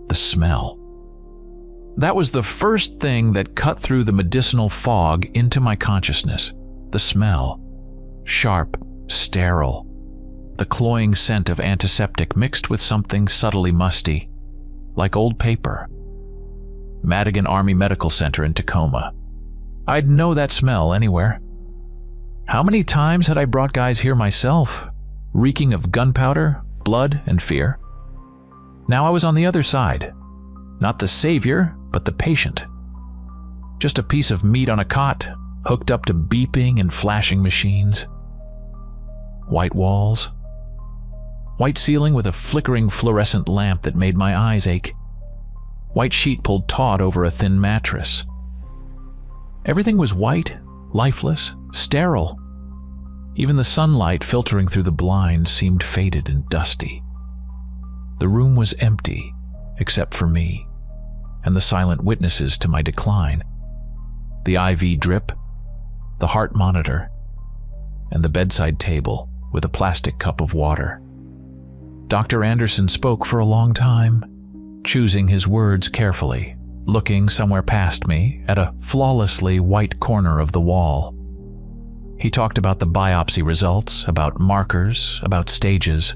the smell. That was the first thing that cut through the medicinal fog into my consciousness. The smell. Sharp, sterile. The cloying scent of antiseptic mixed with something subtly musty, like old paper. Madigan Army Medical Center in Tacoma. I'd know that smell anywhere. How many times had I brought guys here myself, reeking of gunpowder, blood, and fear? Now I was on the other side. Not the savior, but the patient. Just a piece of meat on a cot, hooked up to beeping and flashing machines. White walls. White ceiling with a flickering fluorescent lamp that made my eyes ache. White sheet pulled taut over a thin mattress. Everything was white, lifeless, sterile. Even the sunlight filtering through the blinds seemed faded and dusty. The room was empty, except for me, and the silent witnesses to my decline. The IV drip, the heart monitor, and the bedside table with a plastic cup of water. Dr. Anderson spoke for a long time, choosing his words carefully, looking somewhere past me at a flawlessly white corner of the wall. He talked about the biopsy results, about markers, about stages.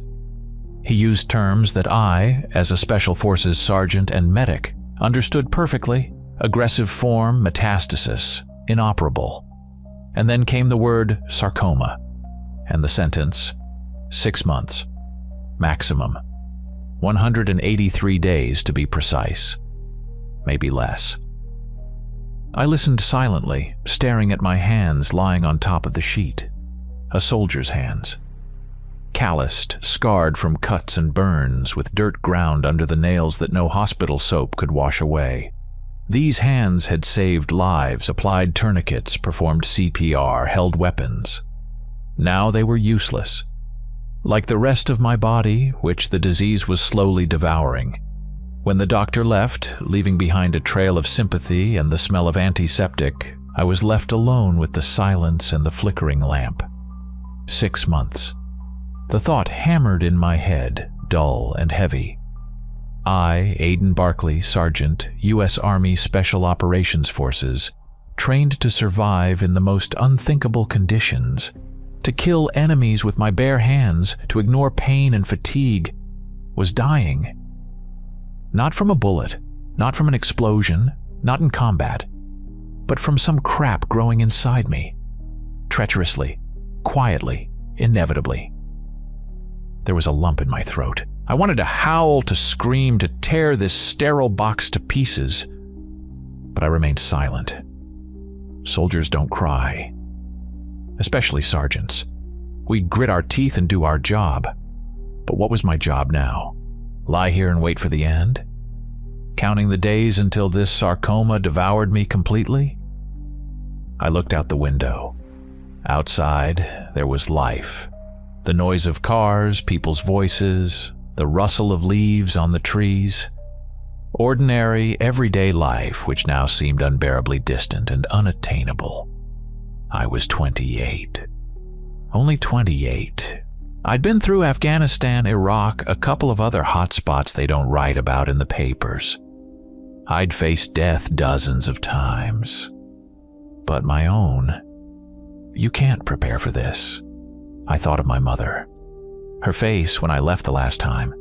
He used terms that I, as a Special Forces sergeant and medic, understood perfectly: aggressive form, metastasis, inoperable. And then came the word sarcoma, and the sentence, 6 months, maximum. 183 days to be precise. Maybe less. I listened silently, staring at my hands lying on top of the sheet. A soldier's hands. Calloused, scarred from cuts and burns, with dirt ground under the nails that no hospital soap could wash away. These hands had saved lives, applied tourniquets, performed CPR, held weapons. Now they were useless. Like the rest of my body, which the disease was slowly devouring. When the doctor left, leaving behind a trail of sympathy and the smell of antiseptic, I was left alone with the silence and the flickering lamp. 6 months. The thought hammered in my head, dull and heavy. I, Aidan Barkley, Sergeant, U.S. Army Special Operations Forces, trained to survive in the most unthinkable conditions, to kill enemies with my bare hands, to ignore pain and fatigue, was dying. Not from a bullet, not from an explosion, not in combat, but from some crap growing inside me. Treacherously, quietly, inevitably. There was a lump in my throat. I wanted to howl, to scream, to tear this sterile box to pieces, but I remained silent. Soldiers don't cry. Especially sergeants. We grit our teeth and do our job. But what was my job now? Lie here and wait for the end? Counting the days until this sarcoma devoured me completely? I looked out the window. Outside, there was life. The noise of cars, people's voices, the rustle of leaves on the trees. Ordinary, everyday life, which now seemed unbearably distant and unattainable. I was 28. Only 28. I'd been through Afghanistan, Iraq, a couple of other hot spots they don't write about in the papers. I'd faced death dozens of times. But my own. You can't prepare for this. I thought of my mother. Her face when I left the last time.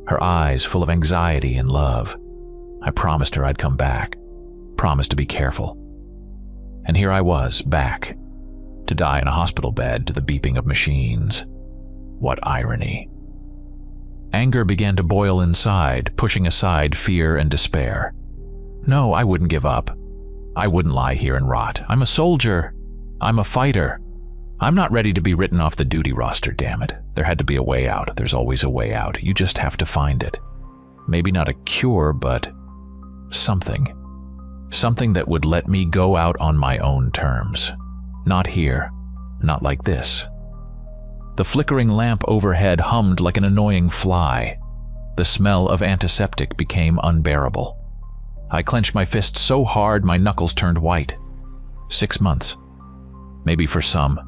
Her eyes full of anxiety and love. I promised her I'd come back. Promised to be careful. And here I was, back. To die in a hospital bed to the beeping of machines. What irony. Anger began to boil inside, pushing aside fear and despair. No, I wouldn't give up. I wouldn't lie here and rot. I'm a soldier. I'm a fighter. I'm not ready to be written off the duty roster, damn it. There had to be a way out. There's always a way out. You just have to find it. Maybe not a cure, but something. Something that would let me go out on my own terms. Not here. Not like this. The flickering lamp overhead hummed like an annoying fly. The smell of antiseptic became unbearable. I clenched my fist so hard my knuckles turned white. 6 months. Maybe for some,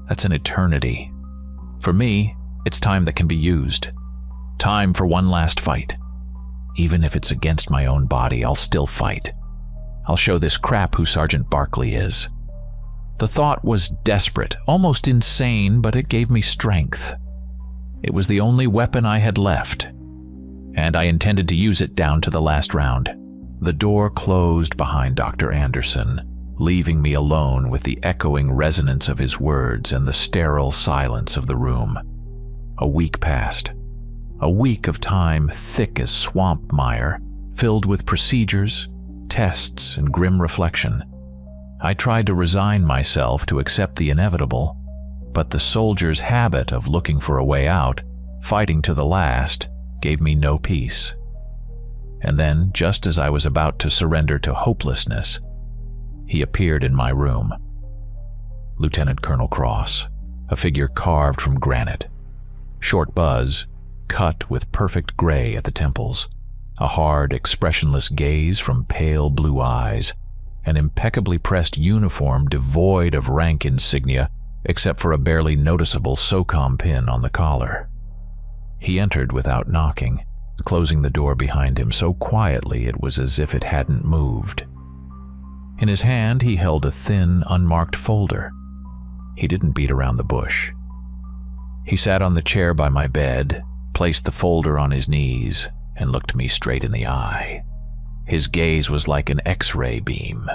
that's an eternity. For me, it's time that can be used. Time for one last fight. Even if it's against my own body, I'll still fight. I'll show this crap who Sergeant Barkley is. The thought was desperate, almost insane, but it gave me strength. It was the only weapon I had left, and I intended to use it down to the last round. The door closed behind Dr. Anderson, leaving me alone with the echoing resonance of his words and the sterile silence of the room. A week passed. A week of time thick as swamp mire, filled with procedures, tests, and grim reflection. I tried to resign myself to accept the inevitable, but the soldier's habit of looking for a way out, fighting to the last, gave me no peace. And then, just as I was about to surrender to hopelessness, he appeared in my room. Lieutenant Colonel Cross, a figure carved from granite. Short buzz, cut with perfect gray at the temples, a hard, expressionless gaze from pale blue eyes, an impeccably pressed uniform devoid of rank insignia except for a barely noticeable SOCOM pin on the collar. He entered without knocking, closing the door behind him so quietly it was as if it hadn't moved. In his hand he held a thin, unmarked folder. He didn't beat around the bush. He sat on the chair by my bed, placed the folder on his knees, and looked me straight in the eye. His gaze was like an X-ray beam,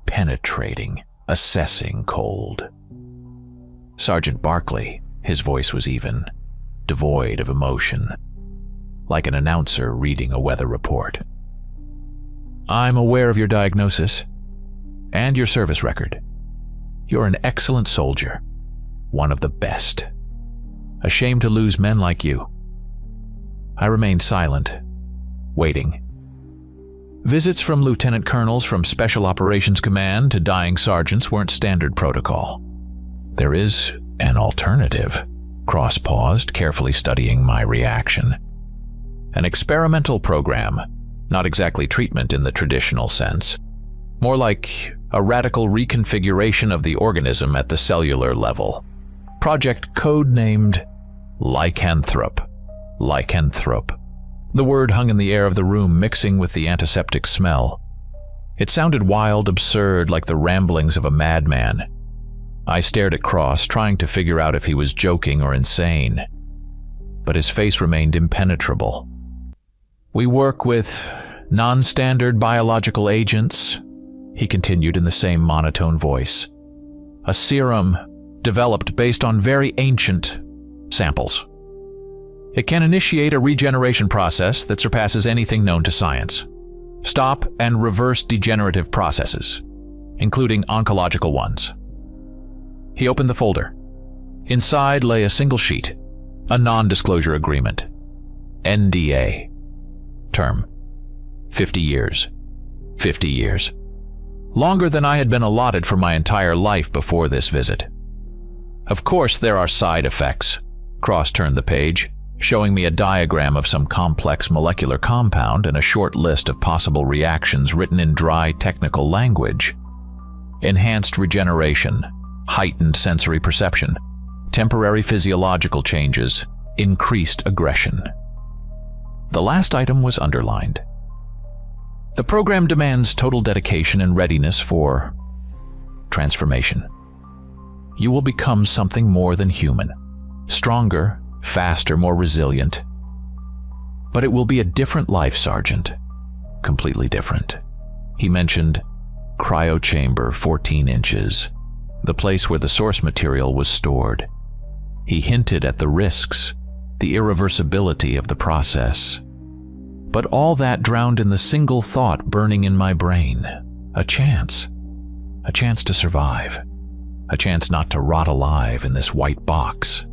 penetrating, assessing cold. Sergeant Barkley, his voice was even, devoid of emotion, like an announcer reading a weather report. I'm aware of your diagnosis and your service record. You're an excellent soldier, one of the best. A shame to lose men like you. I remained silent, waiting. Visits from lieutenant colonels from Special Operations Command to dying sergeants weren't standard protocol. There is an alternative. Cross paused, carefully studying my reaction. An experimental program, not exactly treatment in the traditional sense. More like a radical reconfiguration of the organism at the cellular level. Project code-named Lycanthrope. Lycanthrope. The word hung in the air of the room, mixing with the antiseptic smell. It sounded wild, absurd, like the ramblings of a madman. I stared at Cross, trying to figure out if he was joking or insane. But his face remained impenetrable. We work with non-standard biological agents, he continued in the same monotone voice. A serum developed based on very ancient samples. It can initiate a regeneration process that surpasses anything known to science. Stop and reverse degenerative processes, including oncological ones. He opened the folder. Inside lay a single sheet, a non-disclosure agreement. NDA. Term. 50 years. 50 years. Longer than I had been allotted for my entire life before this visit. Of course there are side effects. Cross turned the page, showing me a diagram of some complex molecular compound and a short list of possible reactions written in dry technical language. Enhanced regeneration, heightened sensory perception, temporary physiological changes, increased aggression. The last item was underlined. The program demands total dedication and readiness for transformation. You will become something more than human, stronger, faster, more resilient. But it will be a different life, Sergeant. Completely different. He mentioned cryo chamber 14 inches, the place where the source material was stored. He hinted at the risks, the irreversibility of the process. But all that drowned in the single thought burning in my brain. A chance to survive. A chance not to rot alive in this white box.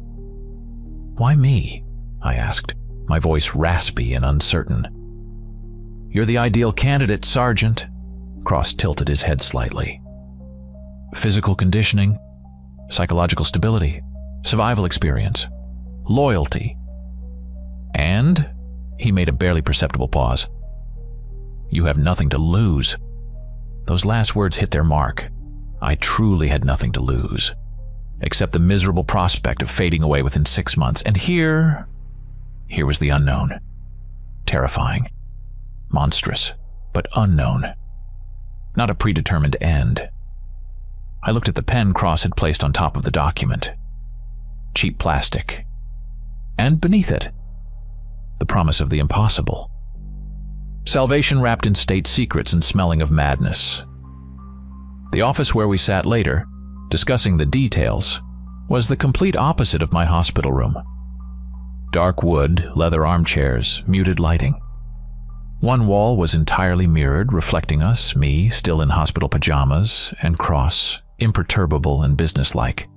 Why me? I asked, my voice raspy and uncertain. You're the ideal candidate, Sergeant. Cross tilted his head slightly. Physical conditioning, psychological stability, survival experience, loyalty. And, he made a barely perceptible pause, you have nothing to lose. Those last words hit their mark. I truly had nothing to lose, except the miserable prospect of fading away within 6 months. And here was the unknown. Terrifying. monstrous, but unknown. Not a predetermined end. I looked at the pen Cross had placed on top of the document. Cheap plastic. And beneath it, the promise of the impossible. Salvation wrapped in state secrets and smelling of madness. The office where we sat later, discussing the details, was the complete opposite of my hospital room. Dark wood, leather armchairs, muted lighting. One wall was entirely mirrored, reflecting us, me, still in hospital pajamas, and Cross, imperturbable and businesslike.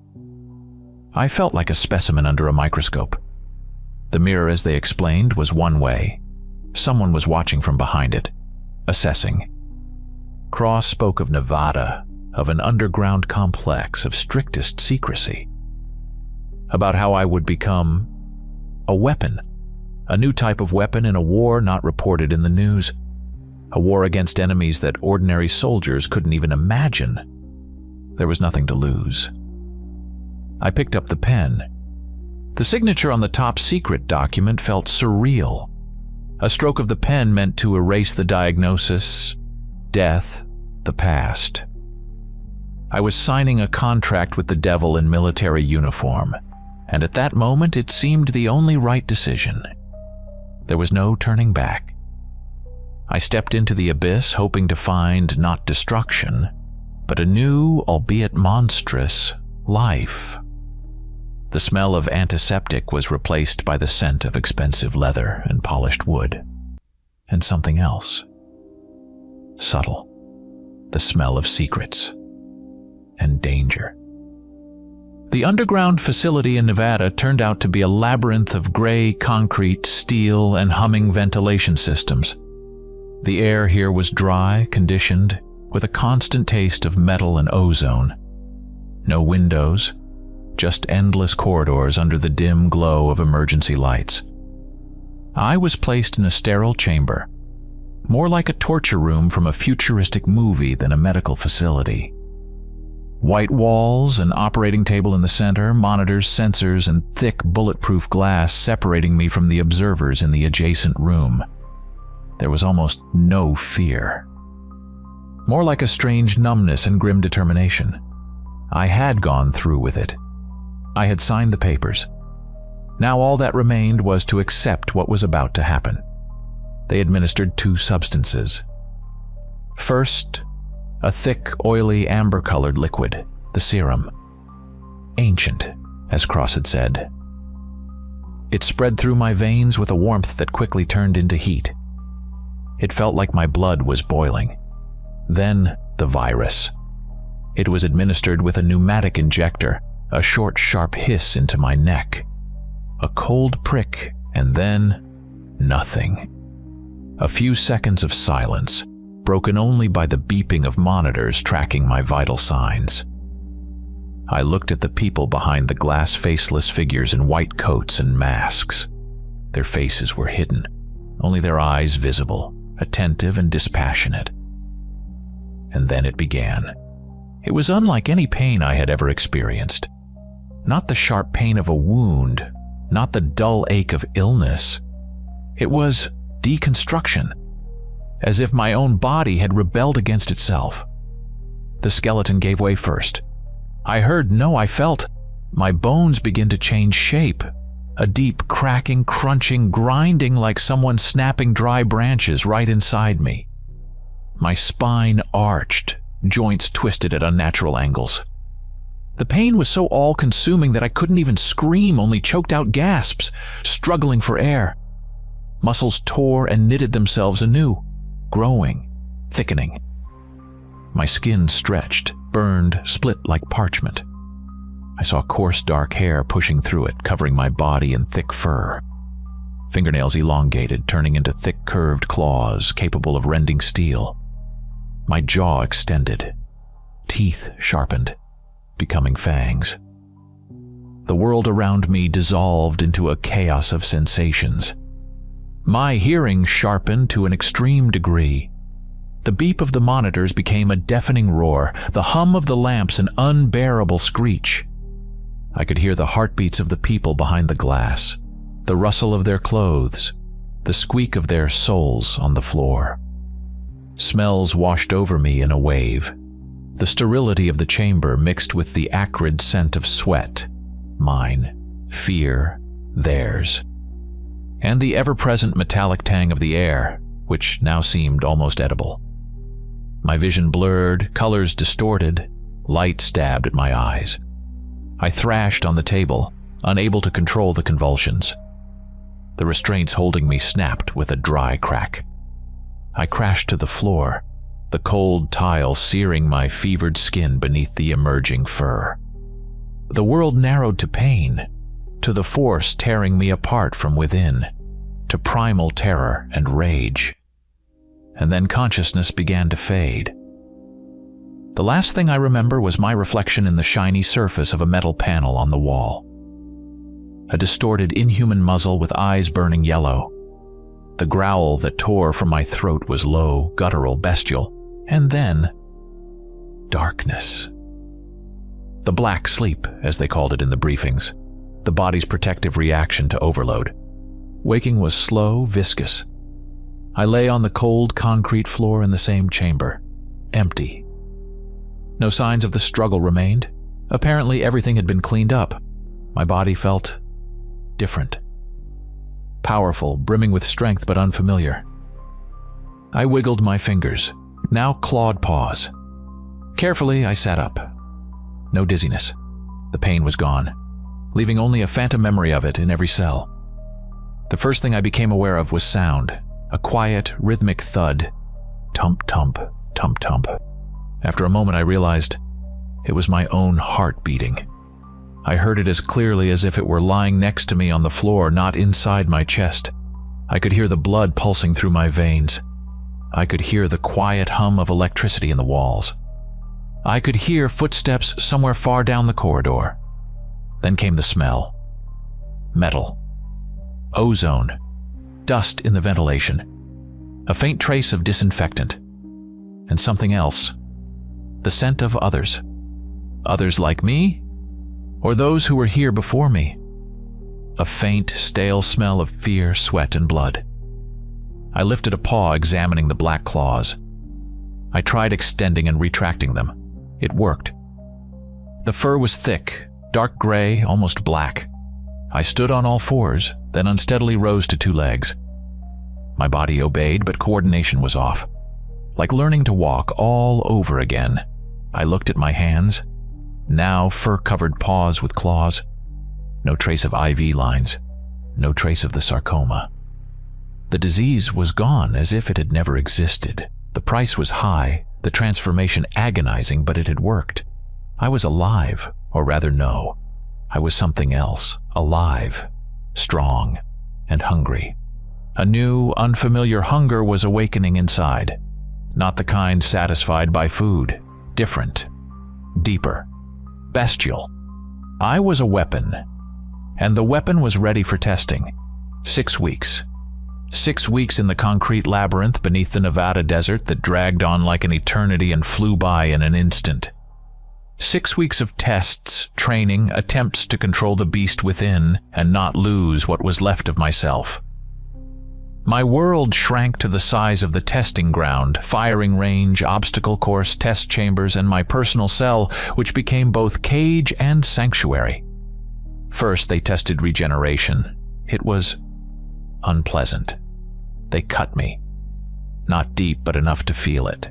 I felt like a specimen under a microscope. The mirror, as they explained, was one way. Someone was watching from behind it, assessing. Cross spoke of Nevada, of an underground complex of strictest secrecy. About how I would become a weapon, a new type of weapon in a war not reported in the news, a war against enemies that ordinary soldiers couldn't even imagine. There was nothing to lose. I picked up the pen. The signature on the top secret document felt surreal. A stroke of the pen meant to erase the diagnosis, death, the past. I was signing a contract with the devil in military uniform, and at that moment it seemed the only right decision. There was no turning back. I stepped into the abyss, hoping to find not destruction, but a new, albeit monstrous, life. The smell of antiseptic was replaced by the scent of expensive leather and polished wood. And something else. Subtle. The smell of secrets. And danger. The underground facility in Nevada turned out to be a labyrinth of gray concrete, steel, and humming ventilation systems. The air here was dry, conditioned, with a constant taste of metal and ozone. No windows, just endless corridors under the dim glow of emergency lights. I was placed in a sterile chamber, more like a torture room from a futuristic movie than a medical facility. White walls, an operating table in the center, monitors, sensors, and thick bulletproof glass separating me from the observers in the adjacent room. There was almost no fear. More like a strange numbness and grim determination. I had gone through with it. I had signed the papers. Now all that remained was to accept what was about to happen. They administered 2 substances. First, a thick, oily, amber-colored liquid, the serum. Ancient, as Cross had said. It spread through my veins with a warmth that quickly turned into heat. It felt like my blood was boiling. Then, the virus. It was administered with a pneumatic injector, a short, sharp hiss into my neck. A cold prick, and then nothing. A few seconds of silence, broken only by the beeping of monitors tracking my vital signs. I looked at the people behind the glass faceless figures in white coats and masks. Their faces were hidden, only their eyes visible, attentive and dispassionate. And then it began. It was unlike any pain I had ever experienced. Not the sharp pain of a wound, not the dull ache of illness. It was deconstruction, as if my own body had rebelled against itself. The skeleton gave way first. I felt my bones begin to change shape, a deep cracking, crunching, grinding like someone snapping dry branches right inside me. My spine arched, joints twisted at unnatural angles. The pain was so all-consuming that I couldn't even scream, only choked out gasps, struggling for air. Muscles tore and knitted themselves anew, growing, thickening. My skin stretched, burned, split like parchment. I saw coarse dark hair pushing through it, covering my body in thick fur. Fingernails elongated, turning into thick curved claws capable of rending steel. My jaw extended, teeth sharpened, becoming fangs. The world around me dissolved into a chaos of sensations. My hearing sharpened to an extreme degree. The beep of the monitors became a deafening roar, the hum of the lamps an unbearable screech. I could hear the heartbeats of the people behind the glass, the rustle of their clothes, the squeak of their soles on the floor. Smells washed over me in a wave. The sterility of the chamber mixed with the acrid scent of sweat, mine, fear, theirs, and the ever-present metallic tang of the air, which now seemed almost edible. My vision blurred, colors distorted, light stabbed at my eyes. I thrashed on the table, unable to control the convulsions. The restraints holding me snapped with a dry crack. I crashed to the floor, the cold tile searing my fevered skin beneath the emerging fur. The world narrowed to pain, to the force tearing me apart from within, to primal terror and rage. And then consciousness began to fade. The last thing I remember was my reflection in the shiny surface of a metal panel on the wall. A distorted, inhuman muzzle with eyes burning yellow. The growl that tore from my throat was low, guttural, bestial, and then darkness. The black sleep, as they called it in the briefings, the body's protective reaction to overload. Waking was slow, viscous. I lay on the cold concrete floor in the same chamber, empty. No signs of the struggle remained. Apparently everything had been cleaned up. My body felt different. Powerful, brimming with strength but unfamiliar. I wiggled my fingers, now clawed paws. Carefully, I sat up. No dizziness. The pain was gone, leaving only a phantom memory of it in every cell. The first thing I became aware of was sound, a quiet, rhythmic thud. Tump-tump, tump-tump. After a moment, I realized it was my own heart beating. I heard it as clearly as if it were lying next to me on the floor, not inside my chest. I could hear the blood pulsing through my veins. I could hear the quiet hum of electricity in the walls. I could hear footsteps somewhere far down the corridor. Then came the smell. Metal. Ozone. Dust in the ventilation. A faint trace of disinfectant. And something else. The scent of others. Others like me? Or those who were here before me? A faint, stale smell of fear, sweat, and blood. I lifted a paw, examining the black claws. I tried extending and retracting them. It worked. The fur was thick, dark gray, almost black. I stood on all fours, then unsteadily rose to 2 legs. My body obeyed, but coordination was off. Like learning to walk all over again. I looked at my hands. Now fur-covered paws with claws. No trace of IV lines. No trace of the sarcoma. The disease was gone, as if it had never existed. The price was high, the transformation agonizing, but it had worked. I was alive, or rather no. I was something else, alive, strong, and hungry. A new, unfamiliar hunger was awakening inside. Not the kind satisfied by food. Different. Deeper. Bestial. I was a weapon, and the weapon was ready for testing. 6 weeks. 6 weeks in the concrete labyrinth beneath the Nevada desert that dragged on like an eternity and flew by in an instant. 6 weeks of tests, training, attempts to control the beast within and not lose what was left of myself. My world shrank to the size of the testing ground, firing range, obstacle course, test chambers, and my personal cell, which became both cage and sanctuary. First, they tested regeneration. It was unpleasant. They cut me. Not deep, but enough to feel it.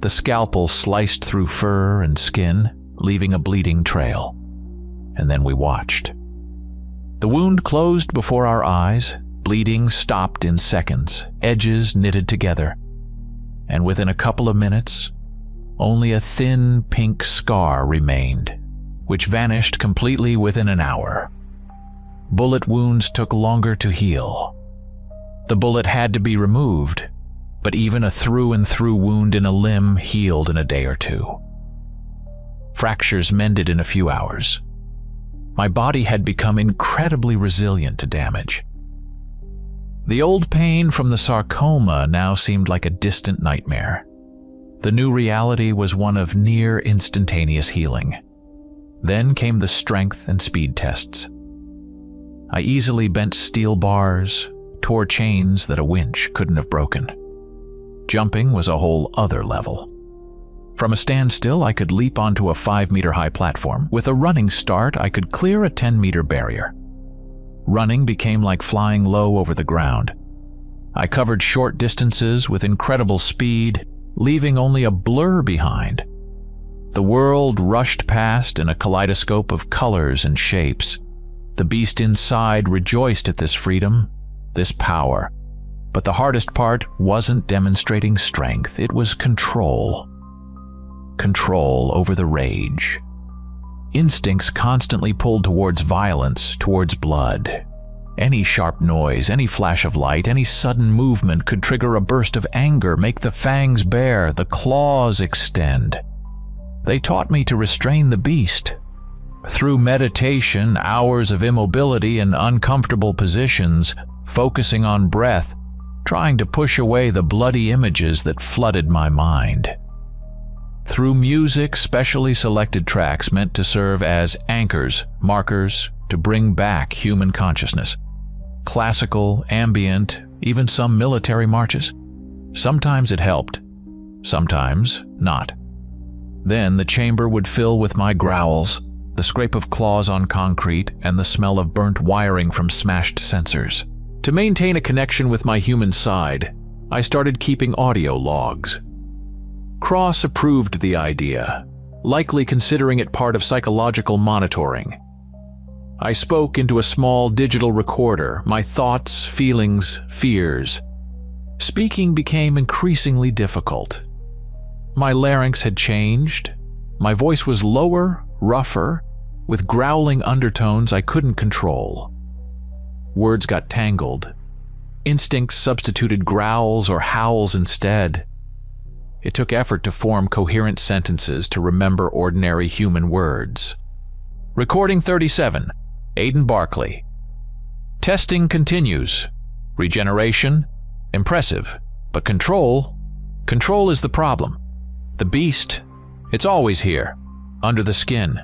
The scalpel sliced through fur and skin, leaving a bleeding trail. And then we watched. The wound closed before our eyes. Bleeding stopped in seconds, edges knitted together. And within a couple of minutes, only a thin pink scar remained, which vanished completely within an hour. Bullet wounds took longer to heal. The bullet had to be removed, but even a through-and-through wound in a limb healed in a day or 2. Fractures mended in a few hours. My body had become incredibly resilient to damage. The old pain from the sarcoma now seemed like a distant nightmare. The new reality was one of near instantaneous healing. Then came the strength and speed tests. I easily bent steel bars, tore chains that a winch couldn't have broken. Jumping was a whole other level. From a standstill, I could leap onto a 5-meter-high platform. With a running start, I could clear a 10-meter barrier. Running became like flying low over the ground. I covered short distances with incredible speed, leaving only a blur behind. The world rushed past in a kaleidoscope of colors and shapes. The beast inside rejoiced at this freedom, this power. But the hardest part wasn't demonstrating strength, it was control. Control over the rage. Instincts constantly pulled towards violence, towards blood. Any sharp noise, any flash of light, any sudden movement could trigger a burst of anger, make the fangs bare, the claws extend. They taught me to restrain the beast. Through meditation, hours of immobility in uncomfortable positions, focusing on breath, trying to push away the bloody images that flooded my mind. Through music, specially selected tracks meant to serve as anchors, markers, to bring back human consciousness. Classical, ambient, even some military marches. Sometimes it helped, sometimes not. Then the chamber would fill with my growls, the scrape of claws on concrete, and the smell of burnt wiring from smashed sensors. To maintain a connection with my human side, I started keeping audio logs. Cross approved the idea, likely considering it part of psychological monitoring. I spoke into a small digital recorder, my thoughts, feelings, fears. Speaking became increasingly difficult. My larynx had changed. My voice was lower, rougher, with growling undertones I couldn't control. Words got tangled. Instincts substituted growls or howls instead. It took effort to form coherent sentences to remember ordinary human words. Recording 37. Aidan Barkley. Testing continues. Regeneration? Impressive. But control is the problem. The beast, it's always here, under the skin,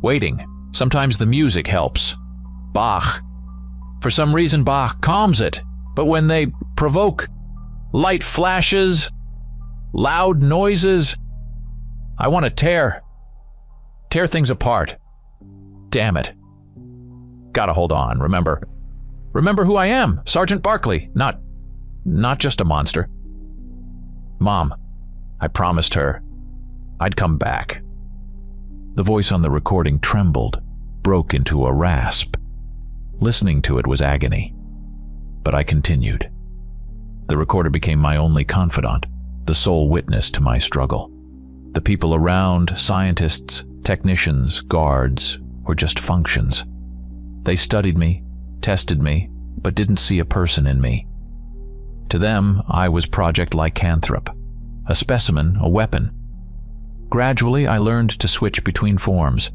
waiting. Sometimes the music helps. Bach. For some reason, Bach calms it, but when they provoke light flashes, loud noises, I want to tear things apart. Damn it. Gotta hold on, remember who I am, Sergeant Barkley, not just a monster. Mom, I promised her I'd come back. The voice on the recording trembled, broke into a rasp. Listening to it was agony, but I continued. The recorder became my only confidant, the sole witness to my struggle. The people around, scientists, technicians, guards, were just functions. They studied me, tested me, but didn't see a person in me. To them, I was Project Lycanthrope, a specimen, a weapon. Gradually, I learned to switch between forms.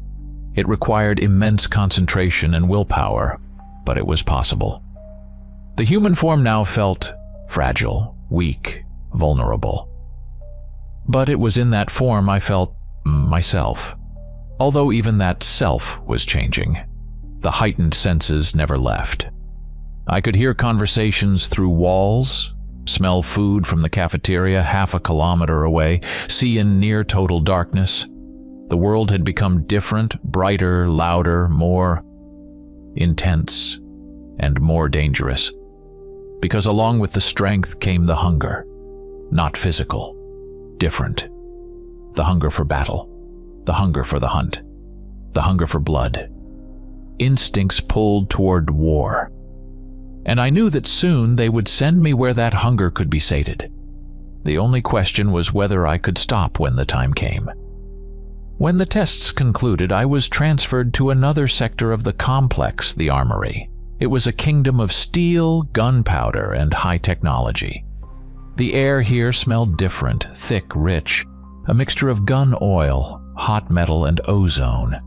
It required immense concentration and willpower, but it was possible. The human form now felt fragile, weak, vulnerable. But it was in that form I felt myself. Although even that self was changing. The heightened senses never left. I could hear conversations through walls, smell food from the cafeteria half a kilometer away, see in near total darkness. The world had become different, brighter, louder, more intense, and more dangerous. Because along with the strength came the hunger. Not physical. Different. The hunger for battle. The hunger for the hunt. The hunger for blood. Instincts pulled toward war. And I knew that soon they would send me where that hunger could be sated. The only question was whether I could stop when the time came. When the tests concluded, I was transferred to another sector of the complex, the armory. It was a kingdom of steel, gunpowder, and high technology. The air here smelled different, thick, rich, a mixture of gun oil, hot metal, and ozone.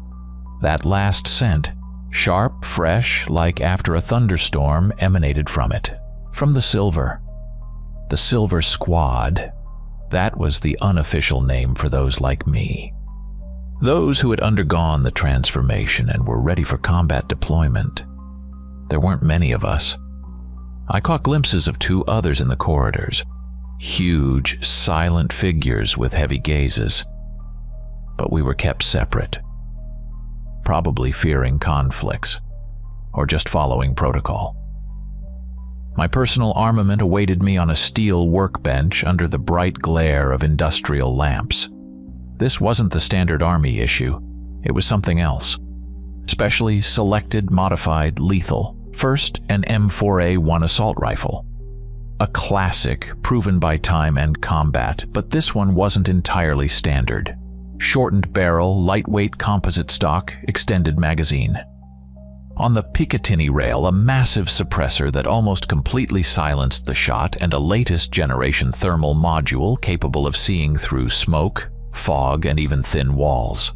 That last scent, sharp, fresh, like after a thunderstorm, emanated from it, from the Silver. The Silver Squad. That was the unofficial name for those like me. Those who had undergone the transformation and were ready for combat deployment. There weren't many of us. I caught glimpses of 2 others in the corridors, huge, silent figures with heavy gazes. But we were kept separate, probably fearing conflicts, or just following protocol. My personal armament awaited me on a steel workbench under the bright glare of industrial lamps. This wasn't the standard army issue, it was something else. Specially selected, modified, lethal. First, an M4A1 assault rifle. A classic, proven by time and combat, but this one wasn't entirely standard. Shortened barrel, lightweight composite stock, extended magazine. On the Picatinny rail, a massive suppressor that almost completely silenced the shot, and a latest generation thermal module capable of seeing through smoke, fog, and even thin walls.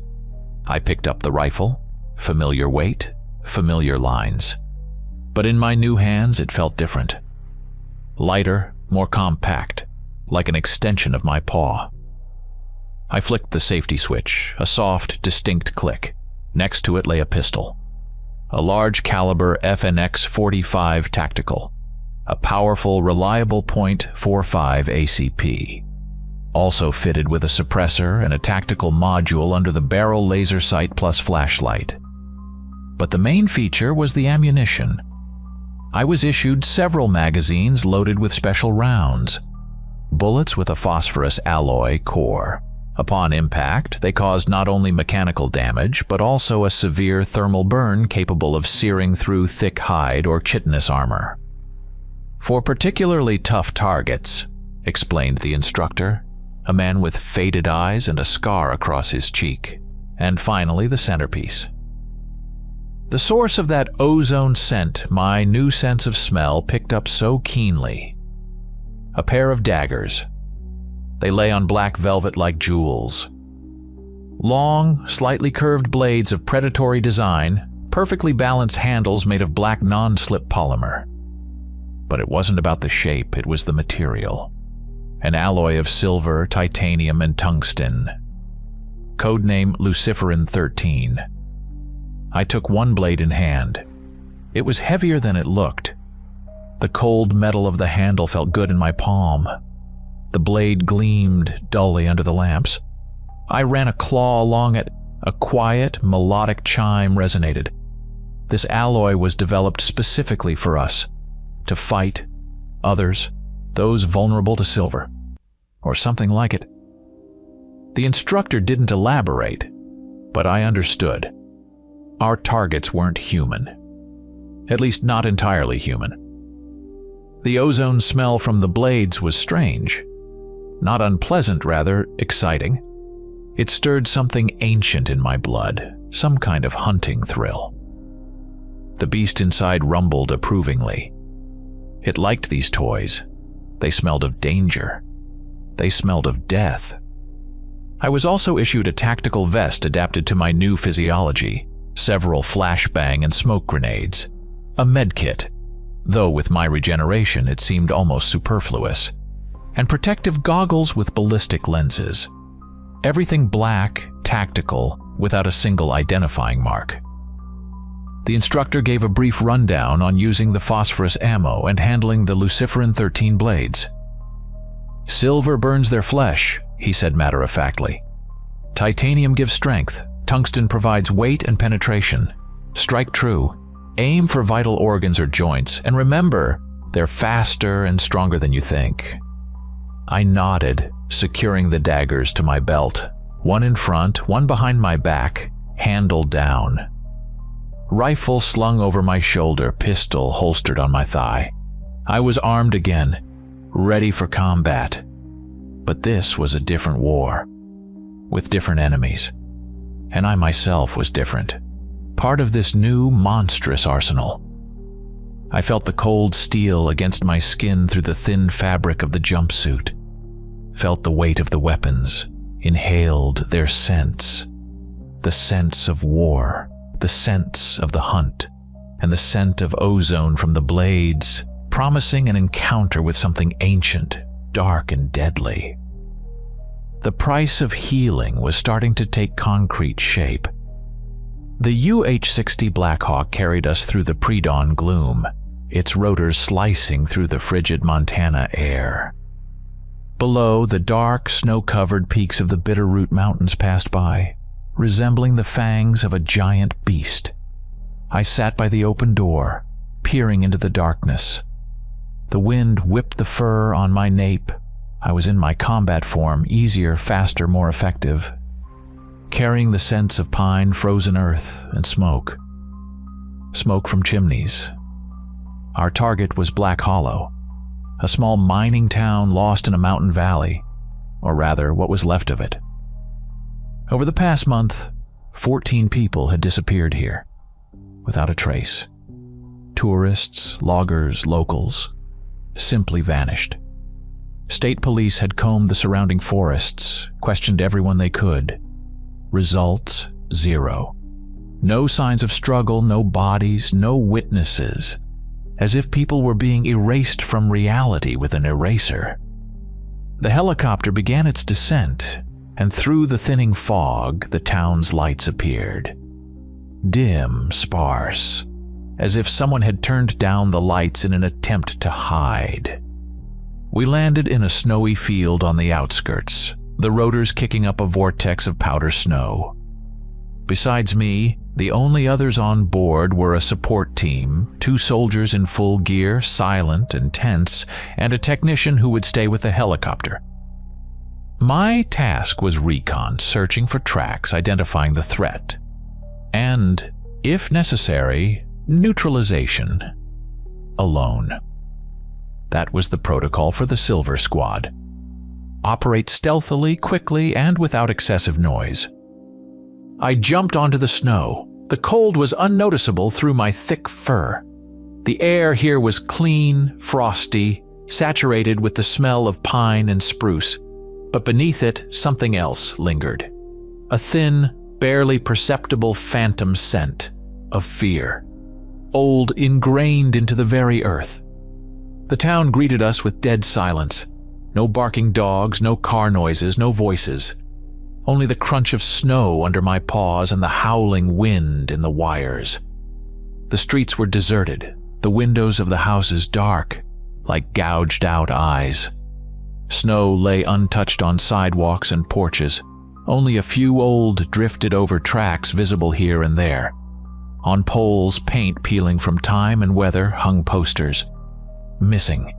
I picked up the rifle. Familiar weight, familiar lines. But in my new hands, it felt different. Lighter, more compact, like an extension of my paw. I flicked the safety switch, a soft, distinct click. Next to it lay a pistol. A large caliber FNX 45 tactical. A powerful, reliable .45 ACP. Also fitted with a suppressor and a tactical module under the barrel laser sight plus flashlight. But the main feature was the ammunition. I was issued several magazines loaded with special rounds. Bullets with a phosphorus alloy core. Upon impact, they caused not only mechanical damage, but also a severe thermal burn capable of searing through thick hide or chitinous armor. For particularly tough targets, explained the instructor, a man with faded eyes and a scar across his cheek. And finally, the centerpiece. The source of that ozone scent my new sense of smell picked up so keenly. A pair of daggers. They lay on black velvet like jewels. Long, slightly curved blades of predatory design, perfectly balanced handles made of black non-slip polymer. But it wasn't about the shape, it was the material. An alloy of silver, titanium, and tungsten. Codename Luciferin 13. I took one blade in hand. It was heavier than it looked. The cold metal of the handle felt good in my palm. The blade gleamed dully under the lamps. I ran a claw along it. A quiet, melodic chime resonated. This alloy was developed specifically for us, to fight others, those vulnerable to silver, or something like it. The instructor didn't elaborate, but I understood. Our targets weren't human. At least not entirely human. The ozone smell from the blades was strange. Not unpleasant, rather exciting. It stirred something ancient in my blood, some kind of hunting thrill. The beast inside rumbled approvingly. It liked these toys. They smelled of danger. They smelled of death. I was also issued a tactical vest adapted to my new physiology, several flashbang and smoke grenades, a medkit, though with my regeneration it seemed almost superfluous, and protective goggles with ballistic lenses. Everything black, tactical, without a single identifying mark. The instructor gave a brief rundown on using the phosphorus ammo and handling the Luciferin 13 blades. Silver burns their flesh, he said matter-of-factly. Titanium gives strength. Tungsten provides weight and penetration. Strike true. Aim for vital organs or joints, and remember, they're faster and stronger than you think. I nodded, securing the daggers to my belt, one in front, one behind my back, handle down. Rifle slung over my shoulder, pistol holstered on my thigh. I was armed again, ready for combat. But this was a different war, with different enemies. And I myself was different, part of this new, monstrous arsenal. I felt the cold steel against my skin through the thin fabric of the jumpsuit, felt the weight of the weapons, inhaled their scents, the sense of war, the sense of the hunt, and the scent of ozone from the blades, promising an encounter with something ancient, dark, and deadly. The price of healing was starting to take concrete shape. The UH-60 Blackhawk carried us through the pre-dawn gloom, its rotors slicing through the frigid Montana air. Below, the dark, snow-covered peaks of the Bitterroot Mountains passed by, resembling the fangs of a giant beast. I sat by the open door, peering into the darkness. The wind whipped the fur on my nape. I was in my combat form, easier, faster, more effective, carrying the scents of pine, frozen earth, and smoke. Smoke from chimneys. Our target was Black Hollow, a small mining town lost in a mountain valley, or rather, what was left of it. Over the past month, 14 people had disappeared here, without a trace. Tourists, loggers, locals, simply vanished. State police had combed the surrounding forests, questioned everyone they could. Results, zero. No signs of struggle, no bodies, no witnesses, as if people were being erased from reality with an eraser. The helicopter began its descent, and through the thinning fog, the town's lights appeared. Dim, sparse, as if someone had turned down the lights in an attempt to hide. We landed in a snowy field on the outskirts, the rotors kicking up a vortex of powder snow. Besides me, the only others on board were a support team, 2 soldiers in full gear, silent and tense, and a technician who would stay with the helicopter. My task was recon, searching for tracks, identifying the threat, and, if necessary, neutralization. Alone. That was the protocol for the Silver Squad. Operate stealthily, quickly, and without excessive noise. I jumped onto the snow. The cold was unnoticeable through my thick fur. The air here was clean, frosty, saturated with the smell of pine and spruce, but beneath it something else lingered. A thin, barely perceptible phantom scent of fear, old, ingrained into the very earth. The town greeted us with dead silence. No barking dogs, no car noises, no voices. Only the crunch of snow under my paws and the howling wind in the wires. The streets were deserted, the windows of the houses dark, like gouged out eyes. Snow lay untouched on sidewalks and porches, only a few old, drifted-over tracks visible here and there. On poles, paint peeling from time and weather, hung posters. Missing.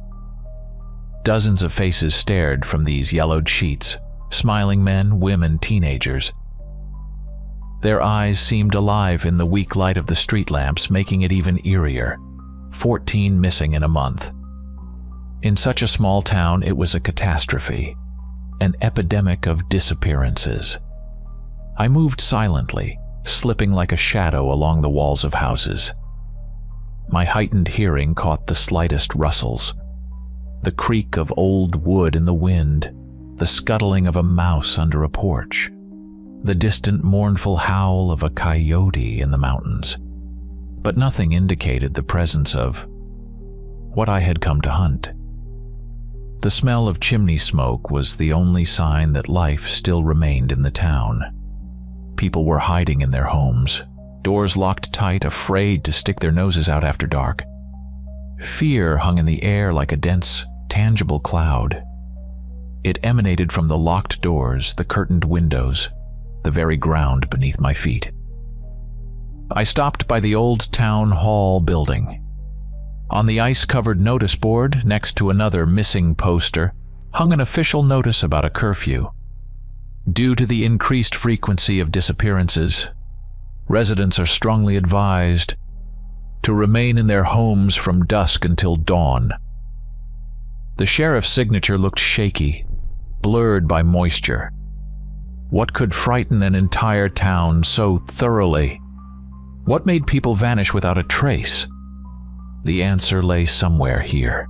Dozens of faces stared from these yellowed sheets, smiling men, women, teenagers. Their eyes seemed alive in the weak light of the street lamps, making it even eerier. 14 missing in a month. In such a small town, it was a catastrophe, an epidemic of disappearances. I moved silently, slipping like a shadow along the walls of houses. My heightened hearing caught the slightest rustles. The creak of old wood in the wind, the scuttling of a mouse under a porch, the distant mournful howl of a coyote in the mountains. But nothing indicated the presence of what I had come to hunt. The smell of chimney smoke was the only sign that life still remained in the town. People were hiding in their homes, doors locked tight, afraid to stick their noses out after dark. Fear hung in the air like a dense, tangible cloud. It emanated from the locked doors, the curtained windows, the very ground beneath my feet. I stopped by the old town hall building. On the ice-covered notice board, next to another missing poster, hung an official notice about a curfew. Due to the increased frequency of disappearances, residents are strongly advised to remain in their homes from dusk until dawn. The sheriff's signature looked shaky, blurred by moisture. What could frighten an entire town so thoroughly? What made people vanish without a trace? The answer lay somewhere here,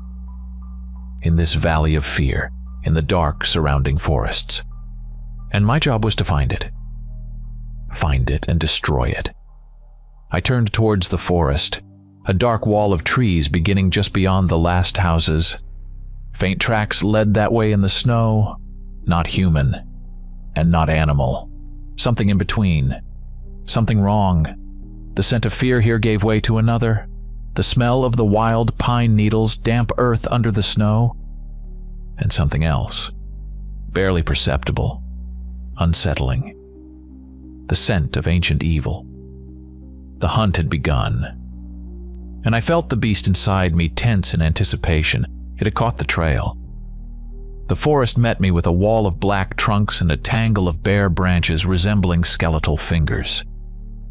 in this valley of fear, in the dark surrounding forests. And my job was to find it. Find it and destroy it. I turned towards the forest, a dark wall of trees beginning just beyond the last houses. Faint tracks led that way in the snow, not human, and not animal. Something in between. Something wrong. The scent of fear here gave way to another, the smell of the wild pine needles, damp earth under the snow, and something else, barely perceptible, unsettling. The scent of ancient evil. The hunt had begun, and I felt the beast inside me tense in anticipation. It had caught the trail. The forest met me with a wall of black trunks and a tangle of bare branches resembling skeletal fingers.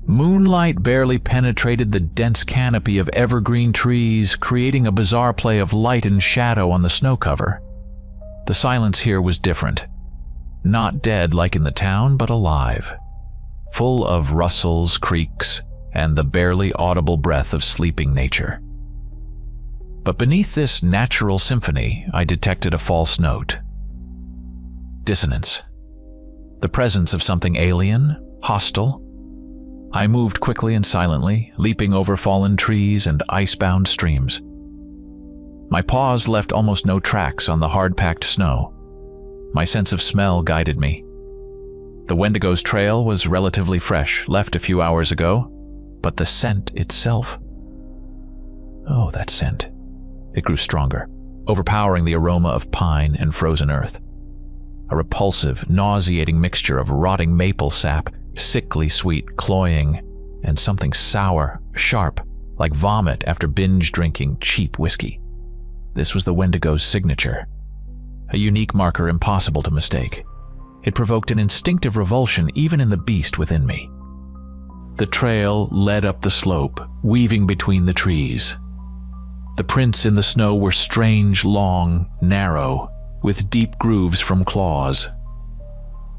Moonlight barely penetrated the dense canopy of evergreen trees, creating a bizarre play of light and shadow on the snow cover. The silence here was different. Not dead like in the town, but alive. Full of rustles, creaks, and the barely audible breath of sleeping nature. But beneath this natural symphony, I detected a false note. Dissonance. The presence of something alien, hostile. I moved quickly and silently, leaping over fallen trees and ice-bound streams. My paws left almost no tracks on the hard-packed snow. My sense of smell guided me. The Wendigo's trail was relatively fresh, left a few hours ago, but the scent itself... Oh, that scent. It grew stronger, overpowering the aroma of pine and frozen earth. A repulsive, nauseating mixture of rotting maple sap, sickly sweet, cloying, and something sour, sharp, like vomit after binge-drinking cheap whiskey. This was the Wendigo's signature, a unique marker impossible to mistake. It provoked an instinctive revulsion even in the beast within me. The trail led up the slope, weaving between the trees. The prints in the snow were strange, long, narrow, with deep grooves from claws.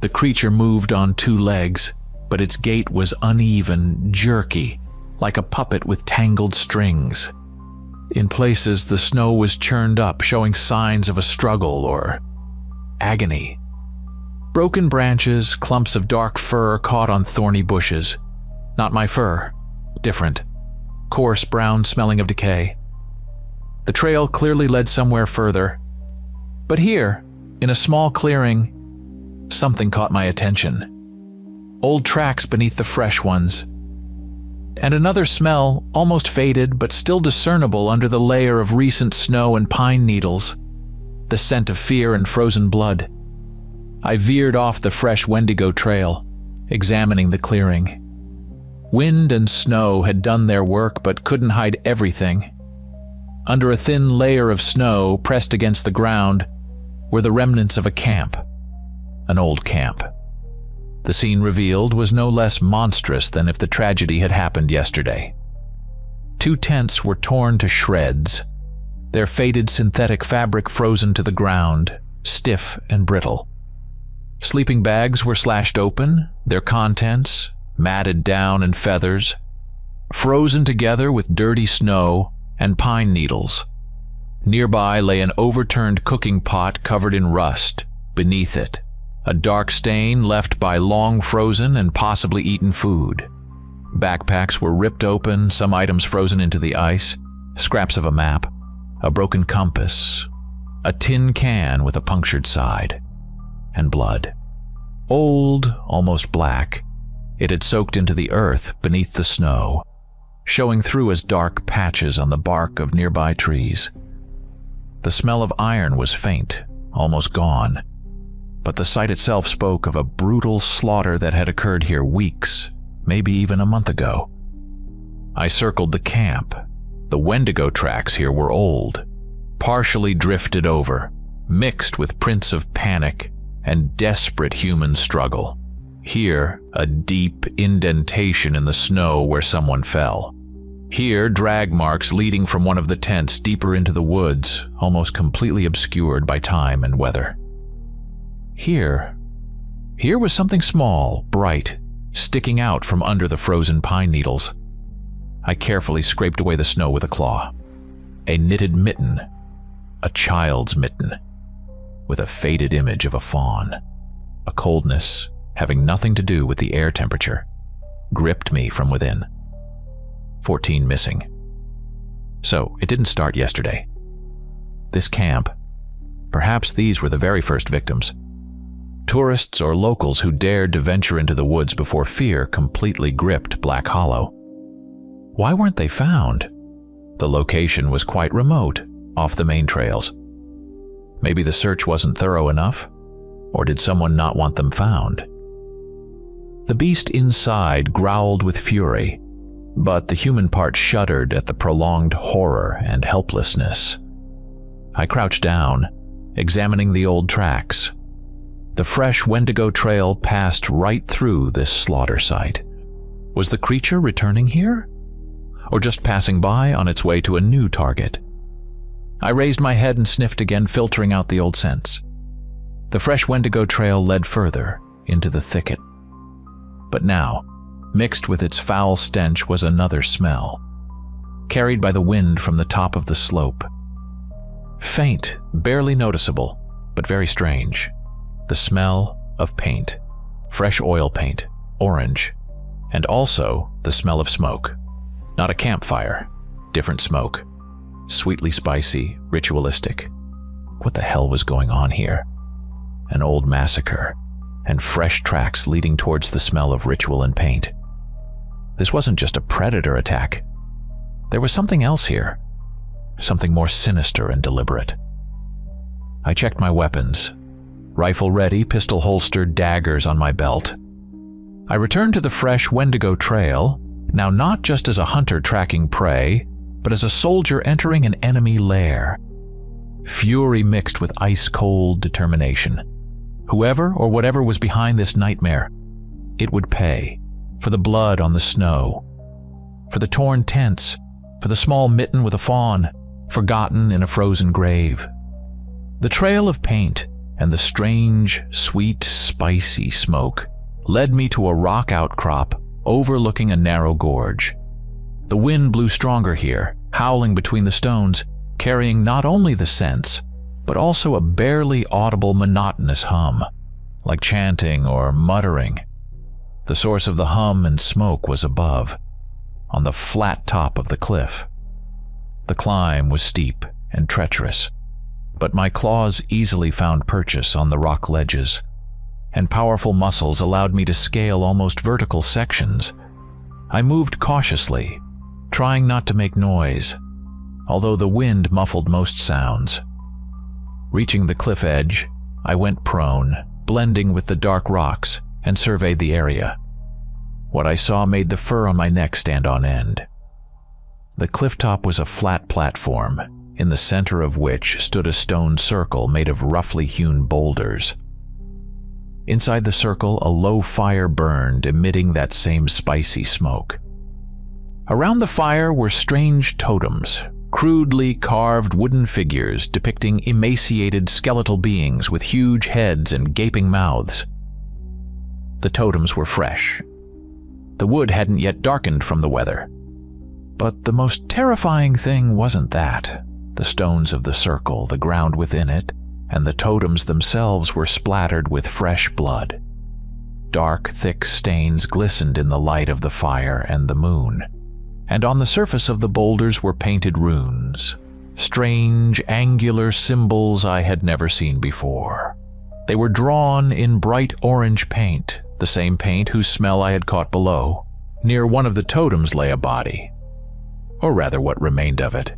The creature moved on two legs, but its gait was uneven, jerky, like a puppet with tangled strings. In places, the snow was churned up, showing signs of a struggle or agony. Broken branches, clumps of dark fur caught on thorny bushes. Not my fur. Different. Coarse brown smelling of decay. The trail clearly led somewhere further. But here, in a small clearing, something caught my attention. Old tracks beneath the fresh ones. And another smell, almost faded but still discernible under the layer of recent snow and pine needles. The scent of fear and frozen blood. I veered off the fresh Wendigo trail, examining the clearing. Wind and snow had done their work but couldn't hide everything. Under a thin layer of snow pressed against the ground were the remnants of a camp. An old camp. The scene revealed was no less monstrous than if the tragedy had happened yesterday. 2 tents were torn to shreds, their faded synthetic fabric frozen to the ground, stiff and brittle. Sleeping bags were slashed open, their contents, matted down in feathers, frozen together with dirty snow and pine needles. Nearby lay an overturned cooking pot covered in rust. Beneath it, a dark stain left by long frozen and possibly eaten food. Backpacks were ripped open, some items frozen into the ice, scraps of a map, a broken compass, a tin can with a punctured side, and blood. Old, almost black, it had soaked into the earth beneath the snow, showing through as dark patches on the bark of nearby trees. The smell of iron was faint, almost gone, but the sight itself spoke of a brutal slaughter that had occurred here weeks, maybe even a month ago. I circled the camp. The Wendigo tracks here were old, partially drifted over, mixed with prints of panic and desperate human struggle. Here, a deep indentation in the snow where someone fell. Here, drag marks leading from one of the tents deeper into the woods, almost completely obscured by time and weather. Here was something small, bright, sticking out from under the frozen pine needles. I carefully scraped away the snow with a claw. A knitted mitten, a child's mitten, with a faded image of a fawn. A coldness, having nothing to do with the air temperature, gripped me from within. 14 missing. So it didn't start yesterday. This camp, perhaps these were the very first victims. Tourists or locals who dared to venture into the woods before fear completely gripped Black Hollow. Why weren't they found? The location was quite remote, off the main trails. Maybe the search wasn't thorough enough, or did someone not want them found? The beast inside growled with fury, but the human part shuddered at the prolonged horror and helplessness. I crouched down, examining the old tracks. The fresh Wendigo trail passed right through this slaughter site. Was the creature returning here? Or just passing by on its way to a new target? I raised my head and sniffed again, filtering out the old scents. The fresh Wendigo trail led further into the thicket. But now, mixed with its foul stench was another smell, carried by the wind from the top of the slope. Faint, barely noticeable, but very strange. The smell of paint, fresh oil paint, orange, and also the smell of smoke. Not a campfire, different smoke. Sweetly spicy, ritualistic. What the hell was going on here? An old massacre, and fresh tracks leading towards the smell of ritual and paint. This wasn't just a predator attack. There was something else here. Something more sinister and deliberate. I checked my weapons. Rifle ready, pistol holstered, daggers on my belt. I returned to the fresh Wendigo trail, now not just as a hunter tracking prey, but as a soldier entering an enemy lair. Fury mixed with ice-cold determination. Whoever or whatever was behind this nightmare, it would pay. For the blood on the snow, for the torn tents, for the small mitten with a fawn, forgotten in a frozen grave. The trail of paint and the strange, sweet, spicy smoke led me to a rock outcrop overlooking a narrow gorge. The wind blew stronger here, howling between the stones, carrying not only the scents, but also a barely audible monotonous hum, like chanting or muttering. The source of the hum and smoke was above, on the flat top of the cliff. The climb was steep and treacherous, but my claws easily found purchase on the rock ledges, and powerful muscles allowed me to scale almost vertical sections. I moved cautiously, trying not to make noise, although the wind muffled most sounds. Reaching the cliff edge, I went prone, blending with the dark rocks, and surveyed the area. What I saw made the fur on my neck stand on end. The cliff top was a flat platform, in the center of which stood a stone circle made of roughly hewn boulders. Inside the circle, a low fire burned, emitting that same spicy smoke. Around the fire were strange totems, crudely carved wooden figures depicting emaciated skeletal beings with huge heads and gaping mouths. The totems were fresh. The wood hadn't yet darkened from the weather. But the most terrifying thing wasn't that. The stones of the circle, the ground within it, and the totems themselves were splattered with fresh blood. Dark, thick stains glistened in the light of the fire and the moon, and on the surface of the boulders were painted runes, strange, angular symbols I had never seen before. They were drawn in bright orange paint, the same paint whose smell I had caught below. Near one of the totems lay a body, or rather what remained of it.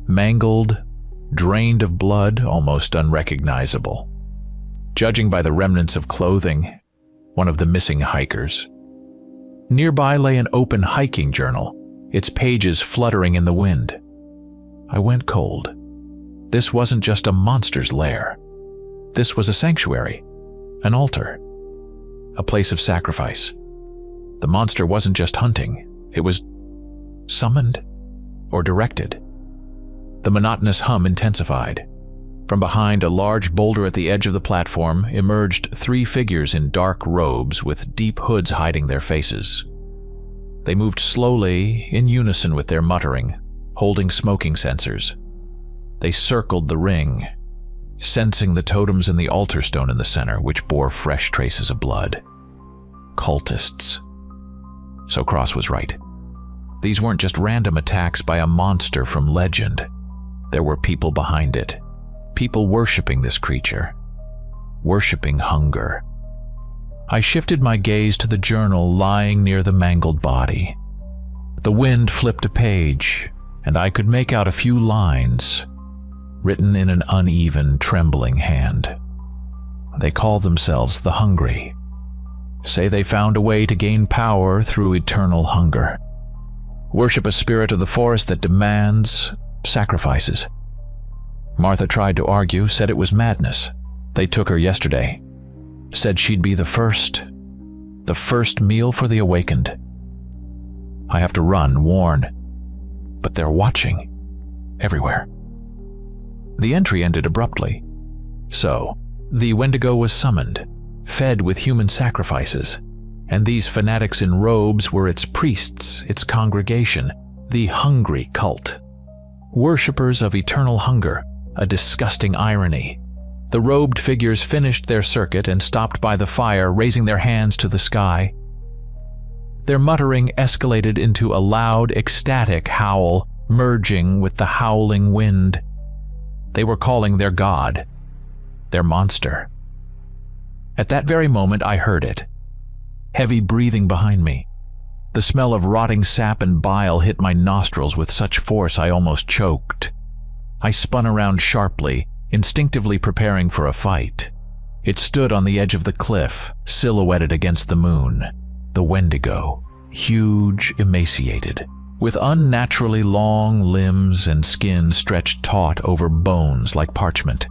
Mangled, drained of blood, almost unrecognizable. Judging by the remnants of clothing, one of the missing hikers. Nearby lay an open hiking journal, its pages fluttering in the wind. I went cold. This wasn't just a monster's lair. This was a sanctuary, an altar, a place of sacrifice. The monster wasn't just hunting, it was summoned or directed. The monotonous hum intensified. From behind a large boulder at the edge of the platform emerged three figures in dark robes with deep hoods hiding their faces. They moved slowly, in unison with their muttering, holding smoking censers. They circled the ring, sensing the totems in the altar stone in the center, which bore fresh traces of blood. Cultists. So Cross was right. These weren't just random attacks by a monster from legend. There were people behind it. People worshipping this creature. Worshipping hunger. I shifted my gaze to the journal lying near the mangled body. The wind flipped a page, and I could make out a few lines, written in an uneven, trembling hand. They call themselves the Hungry. Say they found a way to gain power through eternal hunger. Worship a spirit of the forest that demands sacrifices. Martha tried to argue, said it was madness. They took her yesterday. Said she'd be the first meal for the awakened. I have to run, warn, but they're watching everywhere. The entry ended abruptly. So, the Wendigo was summoned, fed with human sacrifices, and these fanatics in robes were its priests, its congregation, the Hungry cult. Worshippers of eternal hunger, a disgusting irony. The robed figures finished their circuit and stopped by the fire, raising their hands to the sky. Their muttering escalated into a loud, ecstatic howl, merging with the howling wind. They were calling their god, their monster. At that very moment, I heard it. Heavy breathing behind me. The smell of rotting sap and bile hit my nostrils with such force I almost choked. I spun around sharply, instinctively preparing for a fight. It stood on the edge of the cliff, silhouetted against the moon. The Wendigo, huge, emaciated, with unnaturally long limbs and skin stretched taut over bones like parchment.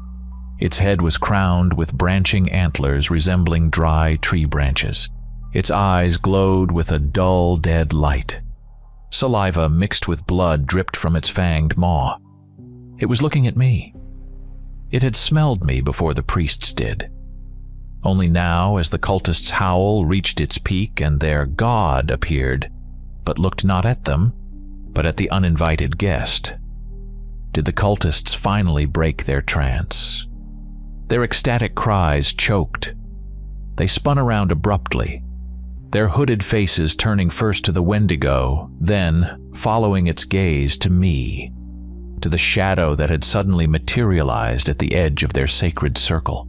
Its head was crowned with branching antlers resembling dry tree branches. Its eyes glowed with a dull, dead light. Saliva mixed with blood dripped from its fanged maw. It was looking at me. It had smelled me before the priests did. Only now, as the cultists' howl reached its peak and their god appeared, but looked not at them, but at the uninvited guest, did the cultists finally break their trance. Their ecstatic cries choked. They spun around abruptly, their hooded faces turning first to the Wendigo, then, following its gaze, to me, to the shadow that had suddenly materialized at the edge of their sacred circle.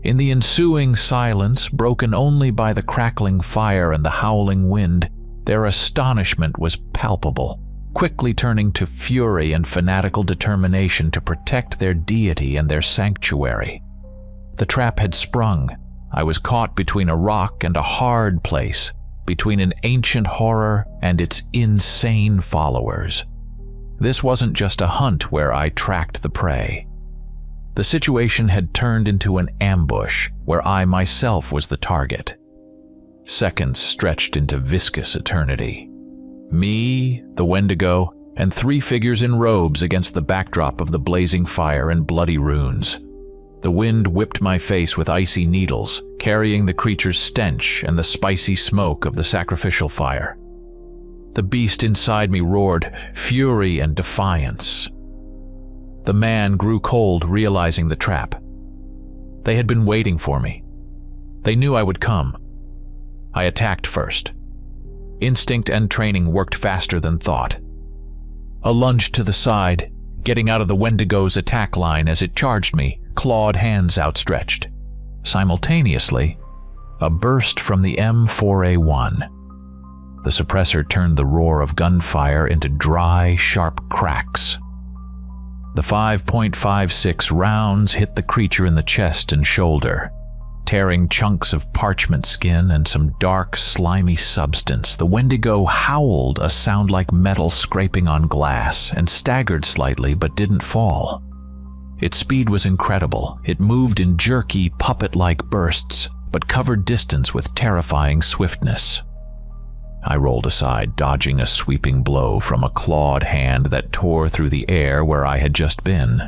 In the ensuing silence, broken only by the crackling fire and the howling wind, their astonishment was palpable, quickly turning to fury and fanatical determination to protect their deity and their sanctuary. The trap had sprung. I was caught between a rock and a hard place, between an ancient horror and its insane followers. This wasn't just a hunt where I tracked the prey. The situation had turned into an ambush where I myself was the target. Seconds stretched into viscous eternity. Me, the Wendigo, and 3 figures in robes against the backdrop of the blazing fire and bloody runes. The wind whipped my face with icy needles, carrying the creature's stench and the spicy smoke of the sacrificial fire. The beast inside me roared, fury and defiance. The man grew cold, realizing the trap. They had been waiting for me. They knew I would come. I attacked first. Instinct and training worked faster than thought. A lunge to the side, getting out of the Wendigo's attack line as it charged me, clawed hands outstretched. Simultaneously, a burst from the M4A1. The suppressor turned the roar of gunfire into dry, sharp cracks. The 5.56 rounds hit the creature in the chest and shoulder, tearing chunks of parchment skin and some dark, slimy substance. The Wendigo howled, a sound like metal scraping on glass, and staggered slightly but didn't fall. Its speed was incredible. It moved in jerky, puppet-like bursts, but covered distance with terrifying swiftness. I rolled aside, dodging a sweeping blow from a clawed hand that tore through the air where I had just been.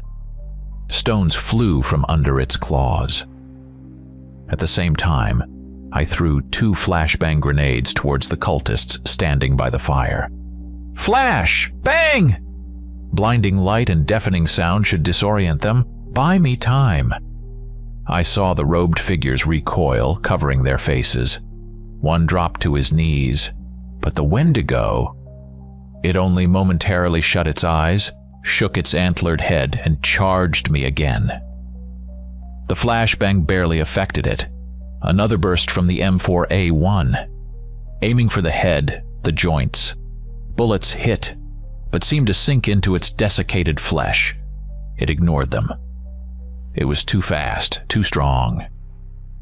Stones flew from under its claws. At the same time, I threw 2 flashbang grenades towards the cultists standing by the fire. Flash! Bang! Blinding light and deafening sound should disorient them. Buy me time. I saw the robed figures recoil, covering their faces. One dropped to his knees, but the Wendigo, it only momentarily shut its eyes, shook its antlered head, and charged me again. The flashbang barely affected it. Another burst from the M4A1. Aiming for the head, the joints. Bullets hit, but seemed to sink into its desiccated flesh. It ignored them. It was too fast, too strong.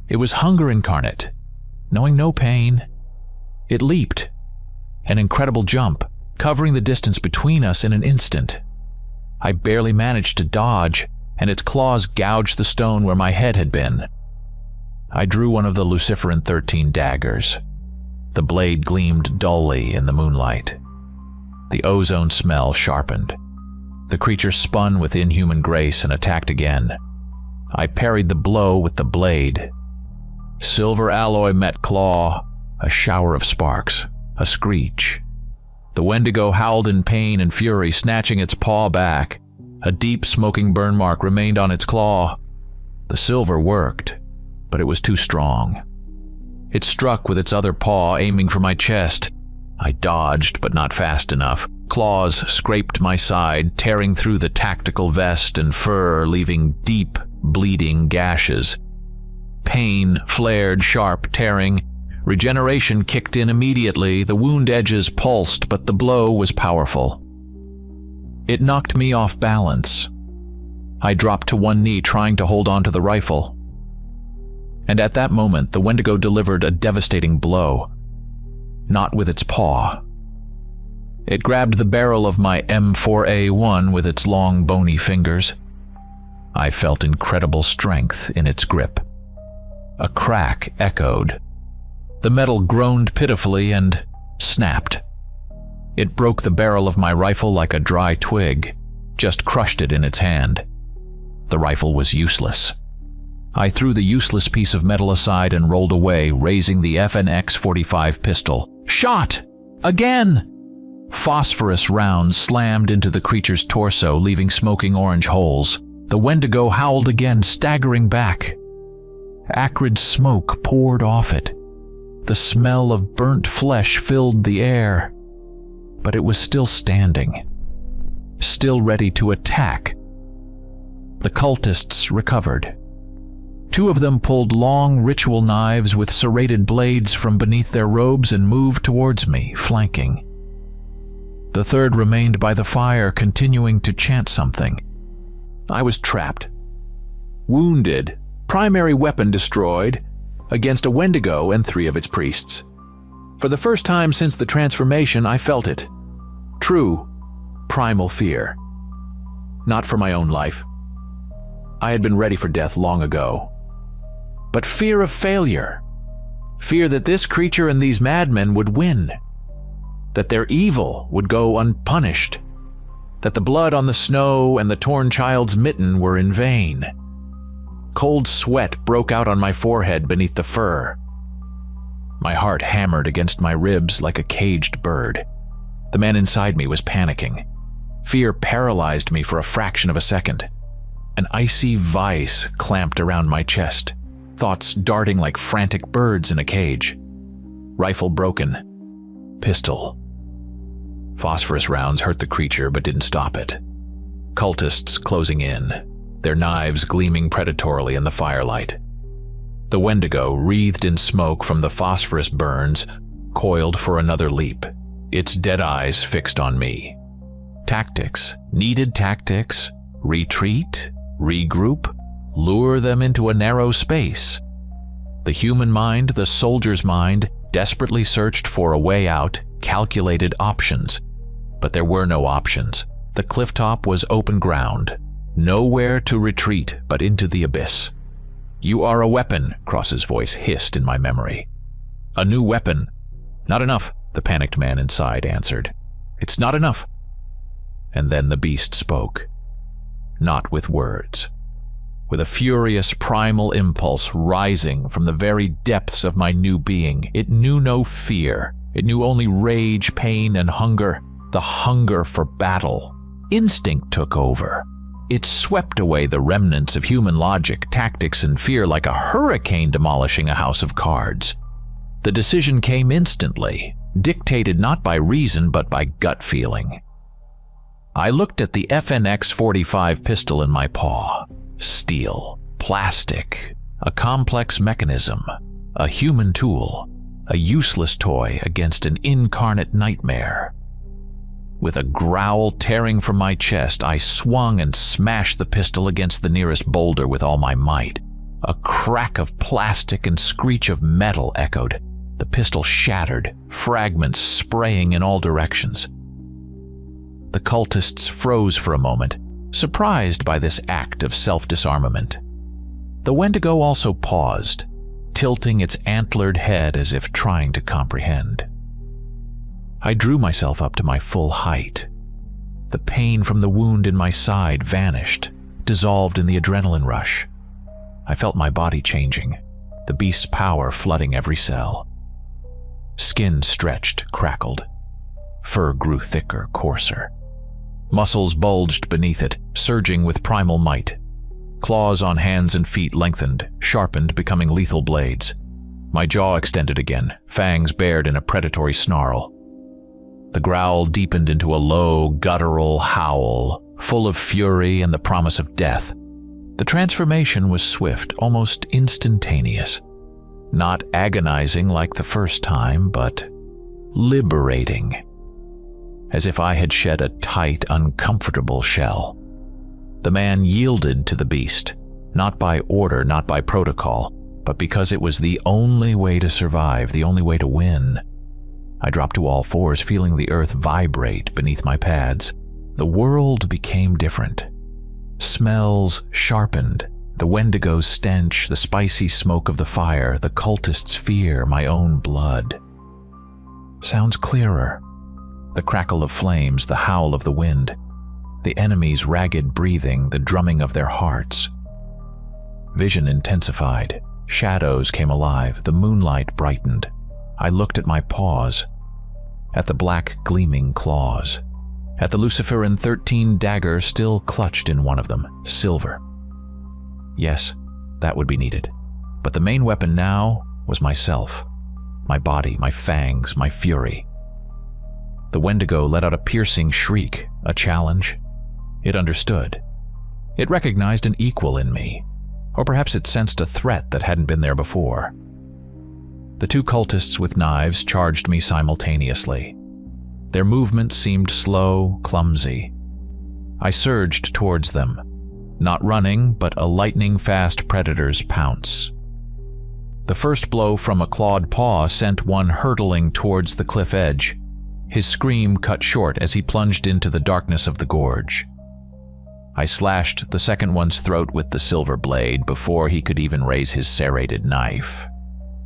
It was hunger incarnate, knowing no pain. It leaped, an incredible jump, covering the distance between us in an instant. I barely managed to dodge, and its claws gouged the stone where my head had been. I drew one of the Luciferin 13 daggers. The blade gleamed dully in the moonlight. The ozone smell sharpened. The creature spun with inhuman grace and attacked again. I parried the blow with the blade. Silver alloy met claw, a shower of sparks, a screech. The Wendigo howled in pain and fury, snatching its paw back. A deep smoking burn mark remained on its claw. The silver worked, but it was too strong. It struck with its other paw, aiming for my chest. I dodged, but not fast enough. Claws scraped my side, tearing through the tactical vest and fur, leaving deep, bleeding gashes. Pain flared sharp, tearing. Regeneration kicked in immediately. The wound edges pulsed, but the blow was powerful. It knocked me off balance. I dropped to one knee, trying to hold on to the rifle. And at that moment, the Wendigo delivered a devastating blow. Not with its paw. It grabbed the barrel of my M4A1 with its long, bony fingers. I felt incredible strength in its grip. A crack echoed. The metal groaned pitifully and snapped. It broke the barrel of my rifle like a dry twig, just crushed it in its hand. The rifle was useless. I threw the useless piece of metal aside and rolled away, raising the FNX-45 pistol. Shot! Again! Phosphorus rounds slammed into the creature's torso, leaving smoking orange holes. The Wendigo howled again, staggering back. Acrid smoke poured off it. The smell of burnt flesh filled the air. But it was still standing, still ready to attack. The cultists recovered. Two of them pulled long ritual knives with serrated blades from beneath their robes and moved towards me, flanking. The third remained by the fire, continuing to chant something. I was trapped. Wounded, primary weapon destroyed, against a Wendigo and 3 of its priests. For the first time since the transformation, I felt it. True, primal fear. Not for my own life. I had been ready for death long ago. But fear of failure. Fear that this creature and these madmen would win. That their evil would go unpunished. That the blood on the snow and the torn child's mitten were in vain. Cold sweat broke out on my forehead beneath the fur. My heart hammered against my ribs like a caged bird. The man inside me was panicking. Fear paralyzed me for a fraction of a second. An icy vice clamped around my chest, thoughts darting like frantic birds in a cage. Rifle broken. Pistol. Phosphorus rounds hurt the creature but didn't stop it. Cultists closing in, their knives gleaming predatorily in the firelight. The Wendigo, wreathed in smoke from the phosphorus burns, coiled for another leap, its dead eyes fixed on me. Tactics, needed tactics, retreat, regroup, lure them into a narrow space. The human mind, the soldier's mind, desperately searched for a way out, calculated options. But there were no options. The clifftop was open ground. Nowhere to retreat but into the abyss. "You are a weapon," Cross's voice hissed in my memory. "A new weapon." "Not enough," the panicked man inside answered. "It's not enough." And then the beast spoke. Not with words. With a furious primal impulse rising from the very depths of my new being, it knew no fear. It knew only rage, pain, and hunger. The hunger for battle. Instinct took over. It swept away the remnants of human logic, tactics, and fear like a hurricane demolishing a house of cards. The decision came instantly, dictated not by reason but by gut feeling. I looked at the FNX-45 pistol in my paw. Steel, plastic, a complex mechanism, a human tool, a useless toy against an incarnate nightmare. With a growl tearing from my chest, I swung and smashed the pistol against the nearest boulder with all my might. A crack of plastic and screech of metal echoed. The pistol shattered, fragments spraying in all directions. The cultists froze for a moment, surprised by this act of self-disarmament. The Wendigo also paused, tilting its antlered head as if trying to comprehend. I drew myself up to my full height. The pain from the wound in my side vanished, dissolved in the adrenaline rush. I felt my body changing, the beast's power flooding every cell. Skin stretched, crackled. Fur grew thicker, coarser. Muscles bulged beneath it, surging with primal might. Claws on hands and feet lengthened, sharpened, becoming lethal blades. My jaw extended again, fangs bared in a predatory snarl. The growl deepened into a low, guttural howl, full of fury and the promise of death. The transformation was swift, almost instantaneous. Not agonizing like the first time, but liberating. As if I had shed a tight, uncomfortable shell. The man yielded to the beast, not by order, not by protocol, but because it was the only way to survive, the only way to win. I dropped to all fours, feeling the earth vibrate beneath my pads. The world became different. Smells sharpened, the Wendigo's stench, the spicy smoke of the fire, the cultist's fear, my own blood. Sounds clearer. The crackle of flames, the howl of the wind, the enemy's ragged breathing, the drumming of their hearts. Vision intensified. Shadows came alive. The moonlight brightened. I looked at my paws, at the black gleaming claws, at the Luciferin 13 dagger still clutched in one of them, silver. Yes, that would be needed. But the main weapon now was myself, my body, my fangs, my fury. The Wendigo let out a piercing shriek, a challenge. It understood. It recognized an equal in me, or perhaps it sensed a threat that hadn't been there before. The two cultists with knives charged me simultaneously. Their movements seemed slow, clumsy. I surged towards them, not running, but a lightning-fast predator's pounce. The first blow from a clawed paw sent one hurtling towards the cliff edge. His scream cut short as he plunged into the darkness of the gorge. I slashed the second one's throat with the silver blade before he could even raise his serrated knife.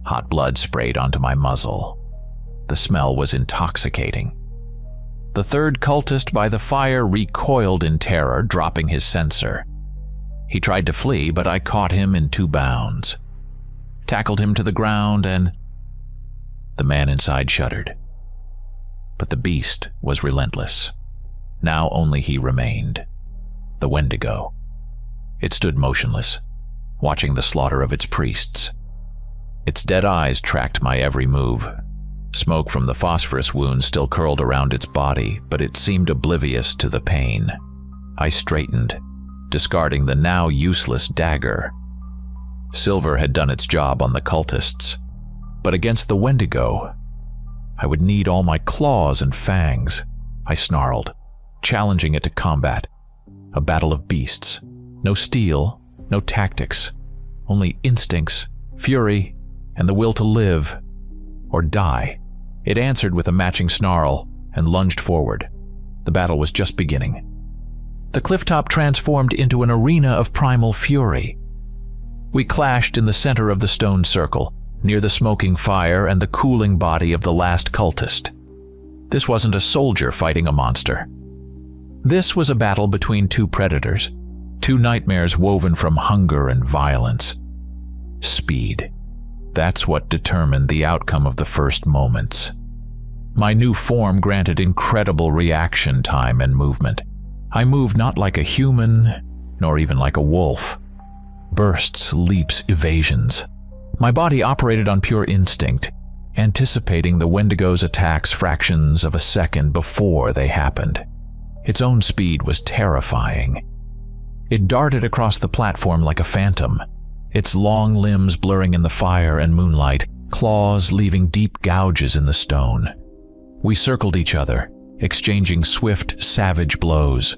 Hot blood sprayed onto my muzzle. The smell was intoxicating. The third cultist by the fire recoiled in terror, dropping his censer. He tried to flee, but I caught him in 2 bounds. Tackled him to the ground and... The man inside shuddered. But the beast was relentless. Now only he remained. The Wendigo. It stood motionless, watching the slaughter of its priests. Its dead eyes tracked my every move. Smoke from the phosphorus wound still curled around its body, but it seemed oblivious to the pain. I straightened, discarding the now useless dagger. Silver had done its job on the cultists, but against the Wendigo, I would need all my claws and fangs. I snarled, challenging it to combat. A battle of beasts. No steel, no tactics, only instincts, fury, and the will to live or die. It answered with a matching snarl and lunged forward. The battle was just beginning. The clifftop transformed into an arena of primal fury. We clashed in the center of the stone circle, near the smoking fire and the cooling body of the last cultist. This wasn't a soldier fighting a monster. This was a battle between 2 predators, 2 nightmares woven from hunger and violence. Speed. That's what determined the outcome of the first moments. My new form granted incredible reaction time and movement. I moved not like a human, nor even like a wolf. Bursts, leaps, evasions. My body operated on pure instinct, anticipating the Wendigo's attacks fractions of a second before they happened. Its own speed was terrifying. It darted across the platform like a phantom, its long limbs blurring in the fire and moonlight, claws leaving deep gouges in the stone. We circled each other, exchanging swift, savage blows.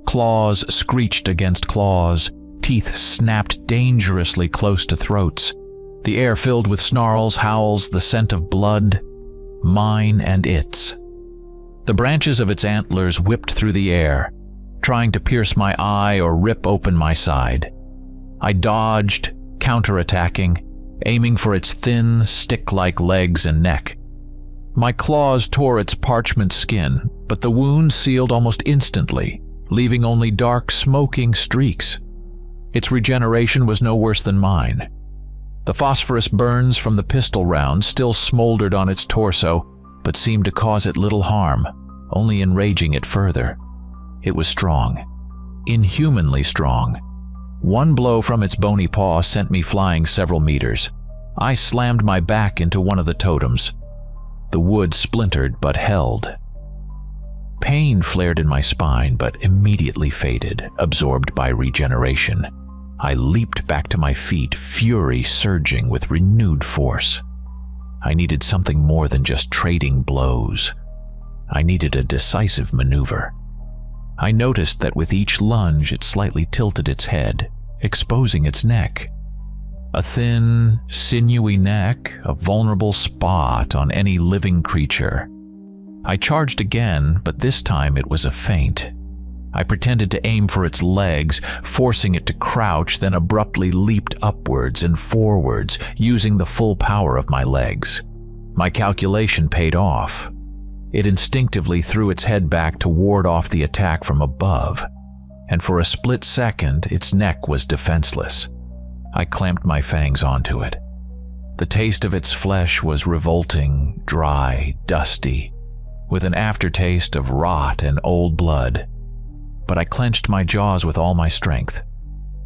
Claws screeched against claws, teeth snapped dangerously close to throats, the air filled with snarls, howls, the scent of blood, mine and its. The branches of its antlers whipped through the air, trying to pierce my eye or rip open my side. I dodged, counterattacking, aiming for its thin, stick-like legs and neck. My claws tore its parchment skin, but the wound sealed almost instantly, leaving only dark, smoking streaks. Its regeneration was no worse than mine. The phosphorus burns from the pistol rounds still smoldered on its torso, but seemed to cause it little harm, only enraging it further. It was strong, inhumanly strong. One blow from its bony paw sent me flying several meters. I slammed my back into one of the totems. The wood splintered but held. Pain flared in my spine but immediately faded, absorbed by regeneration. I leaped back to my feet, fury surging with renewed force. I needed something more than just trading blows. I needed a decisive maneuver. I noticed that with each lunge it slightly tilted its head, exposing its neck. A thin, sinewy neck, a vulnerable spot on any living creature. I charged again, but this time it was a feint. I pretended to aim for its legs, forcing it to crouch, then abruptly leaped upwards and forwards, using the full power of my legs. My calculation paid off. It instinctively threw its head back to ward off the attack from above, and for a split second its neck was defenseless. I clamped my fangs onto it. The taste of its flesh was revolting, dry, dusty, with an aftertaste of rot and old blood. But I clenched my jaws with all my strength.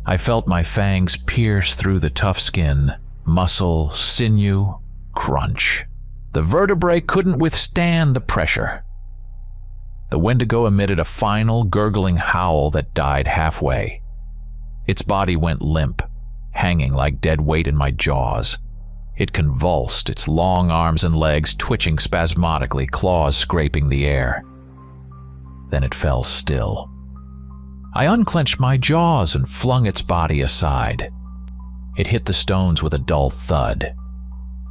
I felt my fangs pierce through the tough skin, muscle, sinew, crunch. The vertebrae couldn't withstand the pressure. The Wendigo emitted a final, gurgling howl that died halfway. Its body went limp, hanging like dead weight in my jaws. It convulsed, its long arms and legs twitching spasmodically, claws scraping the air. Then it fell still. I unclenched my jaws and flung its body aside. It hit the stones with a dull thud.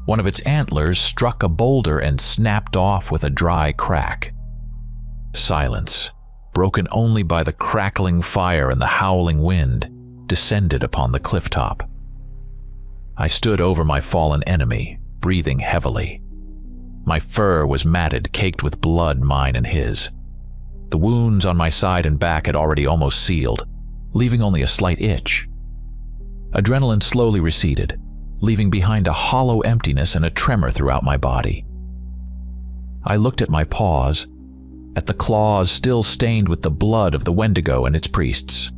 One of its antlers struck a boulder and snapped off with a dry crack. Silence, broken only by the crackling fire and the howling wind, descended upon the cliff top. I stood over my fallen enemy, breathing heavily. My fur was matted, caked with blood, mine and his. The wounds on my side and back had already almost sealed, leaving only a slight itch. Adrenaline slowly receded, leaving behind a hollow emptiness and a tremor throughout my body. I looked at my paws, at the claws still stained with the blood of the Wendigo and its priests.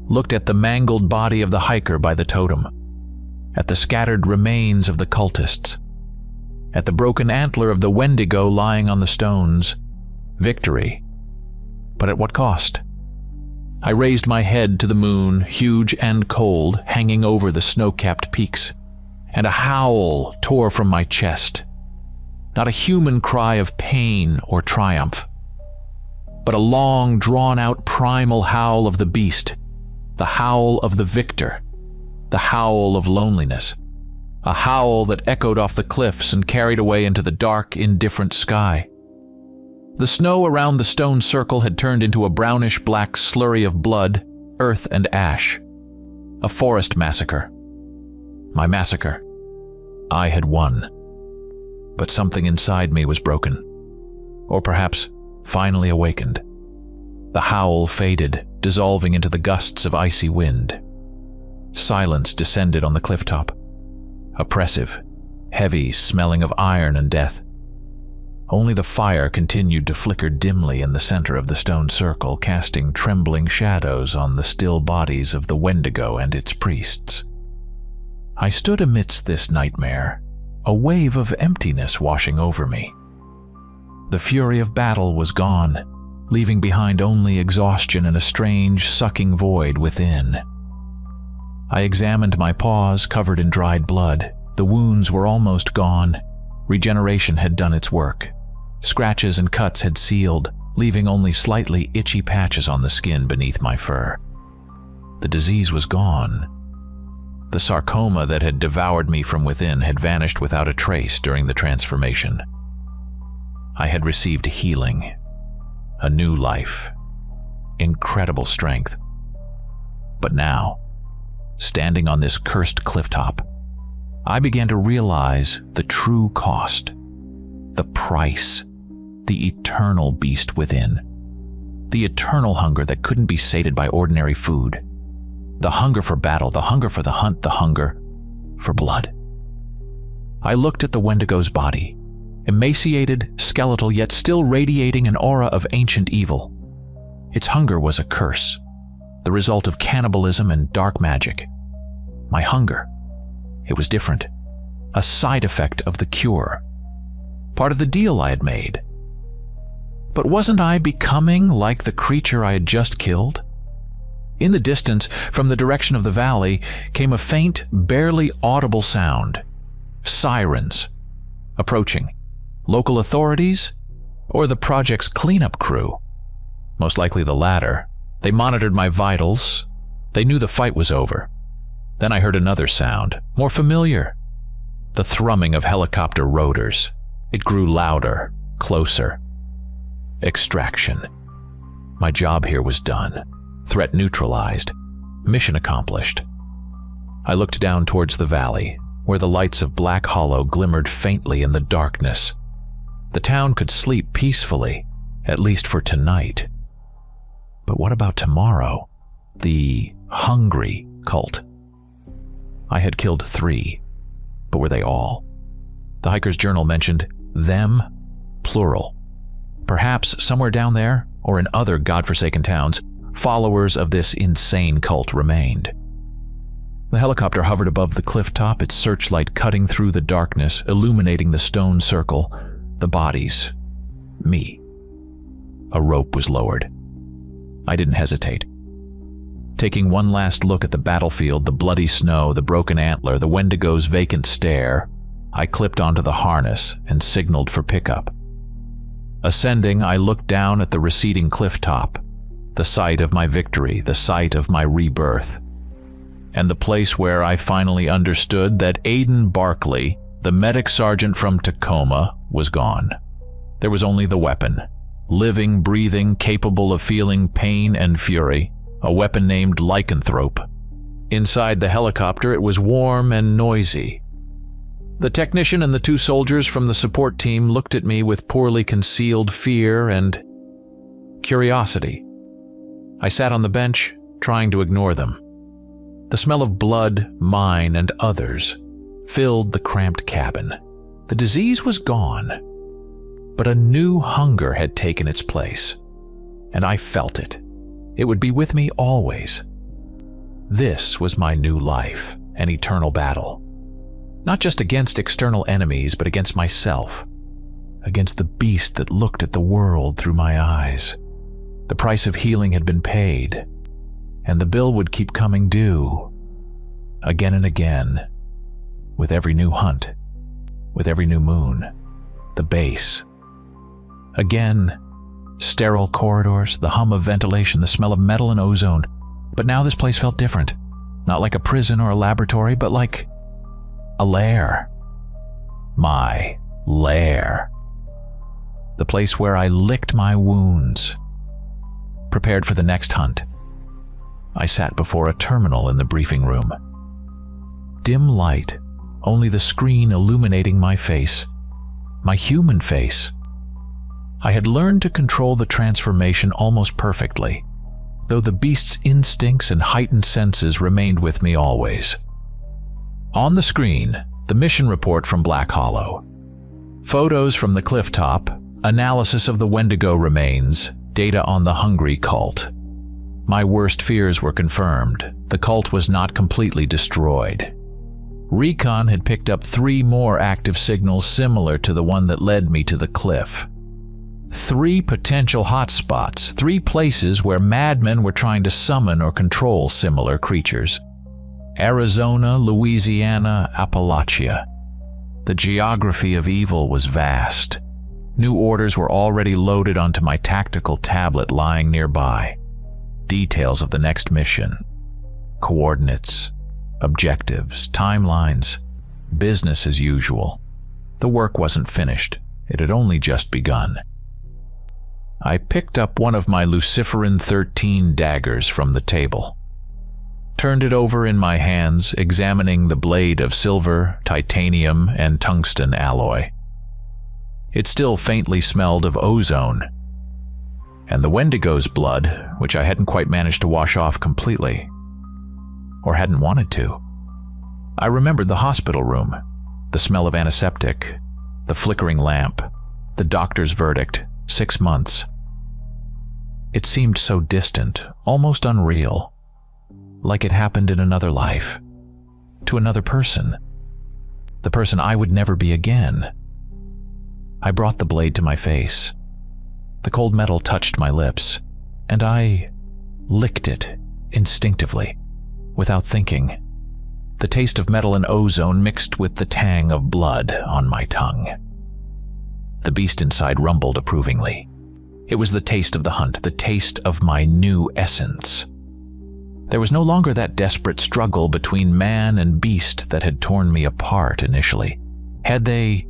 Looked at the mangled body of the hiker by the totem, at the scattered remains of the cultists, at the broken antler of the Wendigo lying on the stones. Victory. But at what cost? I raised my head to the moon, huge and cold, hanging over the snow-capped peaks, and a howl tore from my chest. Not a human cry of pain or triumph, but a long, drawn-out primal howl of the beast, the howl of the victor, the howl of loneliness, a howl that echoed off the cliffs and carried away into the dark, indifferent sky. The snow around the stone circle had turned into a brownish-black slurry of blood, earth, and ash. A forest massacre. My massacre. I had won. But something inside me was broken. Or perhaps finally awakened. The howl faded, dissolving into the gusts of icy wind. Silence descended on the clifftop. Oppressive, heavy, smelling of iron and death. Only the fire continued to flicker dimly in the center of the stone circle, casting trembling shadows on the still bodies of the Wendigo and its priests. I stood amidst this nightmare, a wave of emptiness washing over me. The fury of battle was gone, leaving behind only exhaustion and a strange, sucking void within. I examined my paws covered in dried blood. The wounds were almost gone. Regeneration had done its work. Scratches and cuts had sealed, leaving only slightly itchy patches on the skin beneath my fur. The disease was gone. The sarcoma that had devoured me from within had vanished without a trace during the transformation. I had received healing, a new life, incredible strength. But now, standing on this cursed clifftop, I began to realize the true cost, the price, the eternal beast within, the eternal hunger that couldn't be sated by ordinary food, the hunger for battle, the hunger for the hunt, the hunger for blood. I looked at the Wendigo's body, emaciated, skeletal, yet still radiating an aura of ancient evil. Its hunger was a curse, the result of cannibalism and dark magic. My hunger, it was different, a side effect of the cure, part of the deal I had made. But wasn't I becoming like the creature I had just killed? In the distance, from the direction of the valley, came a faint, barely audible sound. Sirens. Approaching. Local authorities? Or the project's cleanup crew? Most likely the latter. They monitored my vitals. They knew the fight was over. Then I heard another sound, more familiar. The thrumming of helicopter rotors. It grew louder, closer. Extraction. My job here was done. Threat neutralized. Mission accomplished. I looked down towards the valley, where the lights of Black Hollow glimmered faintly in the darkness. The town could sleep peacefully, at least for tonight. But what about tomorrow? The hungry cult. I had killed 3, but were they all? The hiker's journal mentioned them, plural. Perhaps somewhere down there, or in other godforsaken towns, followers of this insane cult remained. The helicopter hovered above the cliff top, its searchlight cutting through the darkness, illuminating the stone circle, the bodies, me. A rope was lowered. I didn't hesitate. Taking one last look at the battlefield, the bloody snow, the broken antler, the Wendigo's vacant stare, I clipped onto the harness and signaled for pickup. Ascending, I looked down at the receding cliff top, the site of my victory, the site of my rebirth, and the place where I finally understood that Aiden Barkley, the medic sergeant from Tacoma, was gone. There was only the weapon, living, breathing, capable of feeling pain and fury, a weapon named lycanthrope. Inside the helicopter, it was warm and noisy. The technician and the 2 soldiers from the support team looked at me with poorly concealed fear and curiosity. I sat on the bench, trying to ignore them. The smell of blood, mine and others, filled the cramped cabin. The disease was gone, but a new hunger had taken its place, and I felt it. It would be with me always. This was my new life, an eternal battle. Not just against external enemies, but against myself, against the beast that looked at the world through my eyes. The price of healing had been paid, and the bill would keep coming due, again and again, with every new hunt, with every new moon, the base. Again, sterile corridors, the hum of ventilation, the smell of metal and ozone. But now this place felt different, not like a prison or a laboratory, but like a lair. My lair. The place where I licked my wounds, prepared for the next hunt. I sat before a terminal in the briefing room. Dim light, only the screen illuminating my face, my human face. I had learned to control the transformation almost perfectly, though the beast's instincts and heightened senses remained with me always. On the screen, the mission report from Black Hollow. Photos from the cliff top, analysis of the Wendigo remains, data on the hungry cult. My worst fears were confirmed. The cult was not completely destroyed. Recon had picked up 3 more active signals similar to the one that led me to the cliff. 3 potential hotspots, 3 places where madmen were trying to summon or control similar creatures. Arizona, Louisiana, Appalachia. The geography of evil was vast. New orders were already loaded onto my tactical tablet lying nearby. Details of the next mission, coordinates, objectives, timelines, business as usual. The work wasn't finished. It had only just begun. I picked up one of my Luciferin 13 daggers from the table, turned it over in my hands, examining the blade of silver, titanium, and tungsten alloy. It still faintly smelled of ozone, and the Wendigo's blood, which I hadn't quite managed to wash off completely, or hadn't wanted to. I remembered the hospital room, the smell of antiseptic, the flickering lamp, the doctor's verdict, 6 months. It seemed so distant, almost unreal, like it happened in another life, to another person, the person I would never be again. I brought the blade to my face. The cold metal touched my lips, and I licked it instinctively, without thinking. The taste of metal and ozone mixed with the tang of blood on my tongue. The beast inside rumbled approvingly. It was the taste of the hunt, the taste of my new essence. There was no longer that desperate struggle between man and beast that had torn me apart initially. Had they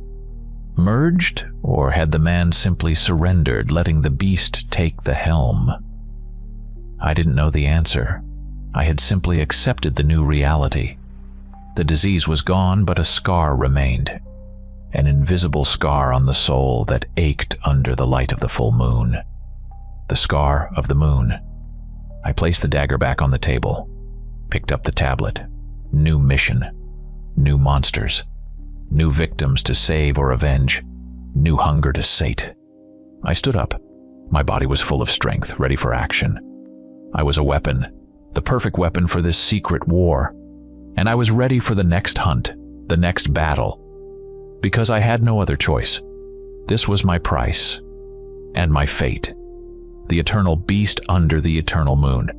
merged, or had the man simply surrendered, letting the beast take the helm? I didn't know the answer. I had simply accepted the new reality. The disease was gone, but a scar remained. An invisible scar on the soul that ached under the light of the full moon. The scar of the moon. I placed the dagger back on the table, picked up the tablet. New mission, new monsters, new victims to save or avenge, new hunger to sate. I stood up. My body was full of strength, ready for action. I was a weapon, the perfect weapon for this secret war, and I was ready for the next hunt, the next battle, because I had no other choice. This was my price, and my fate. The eternal beast under the eternal moon.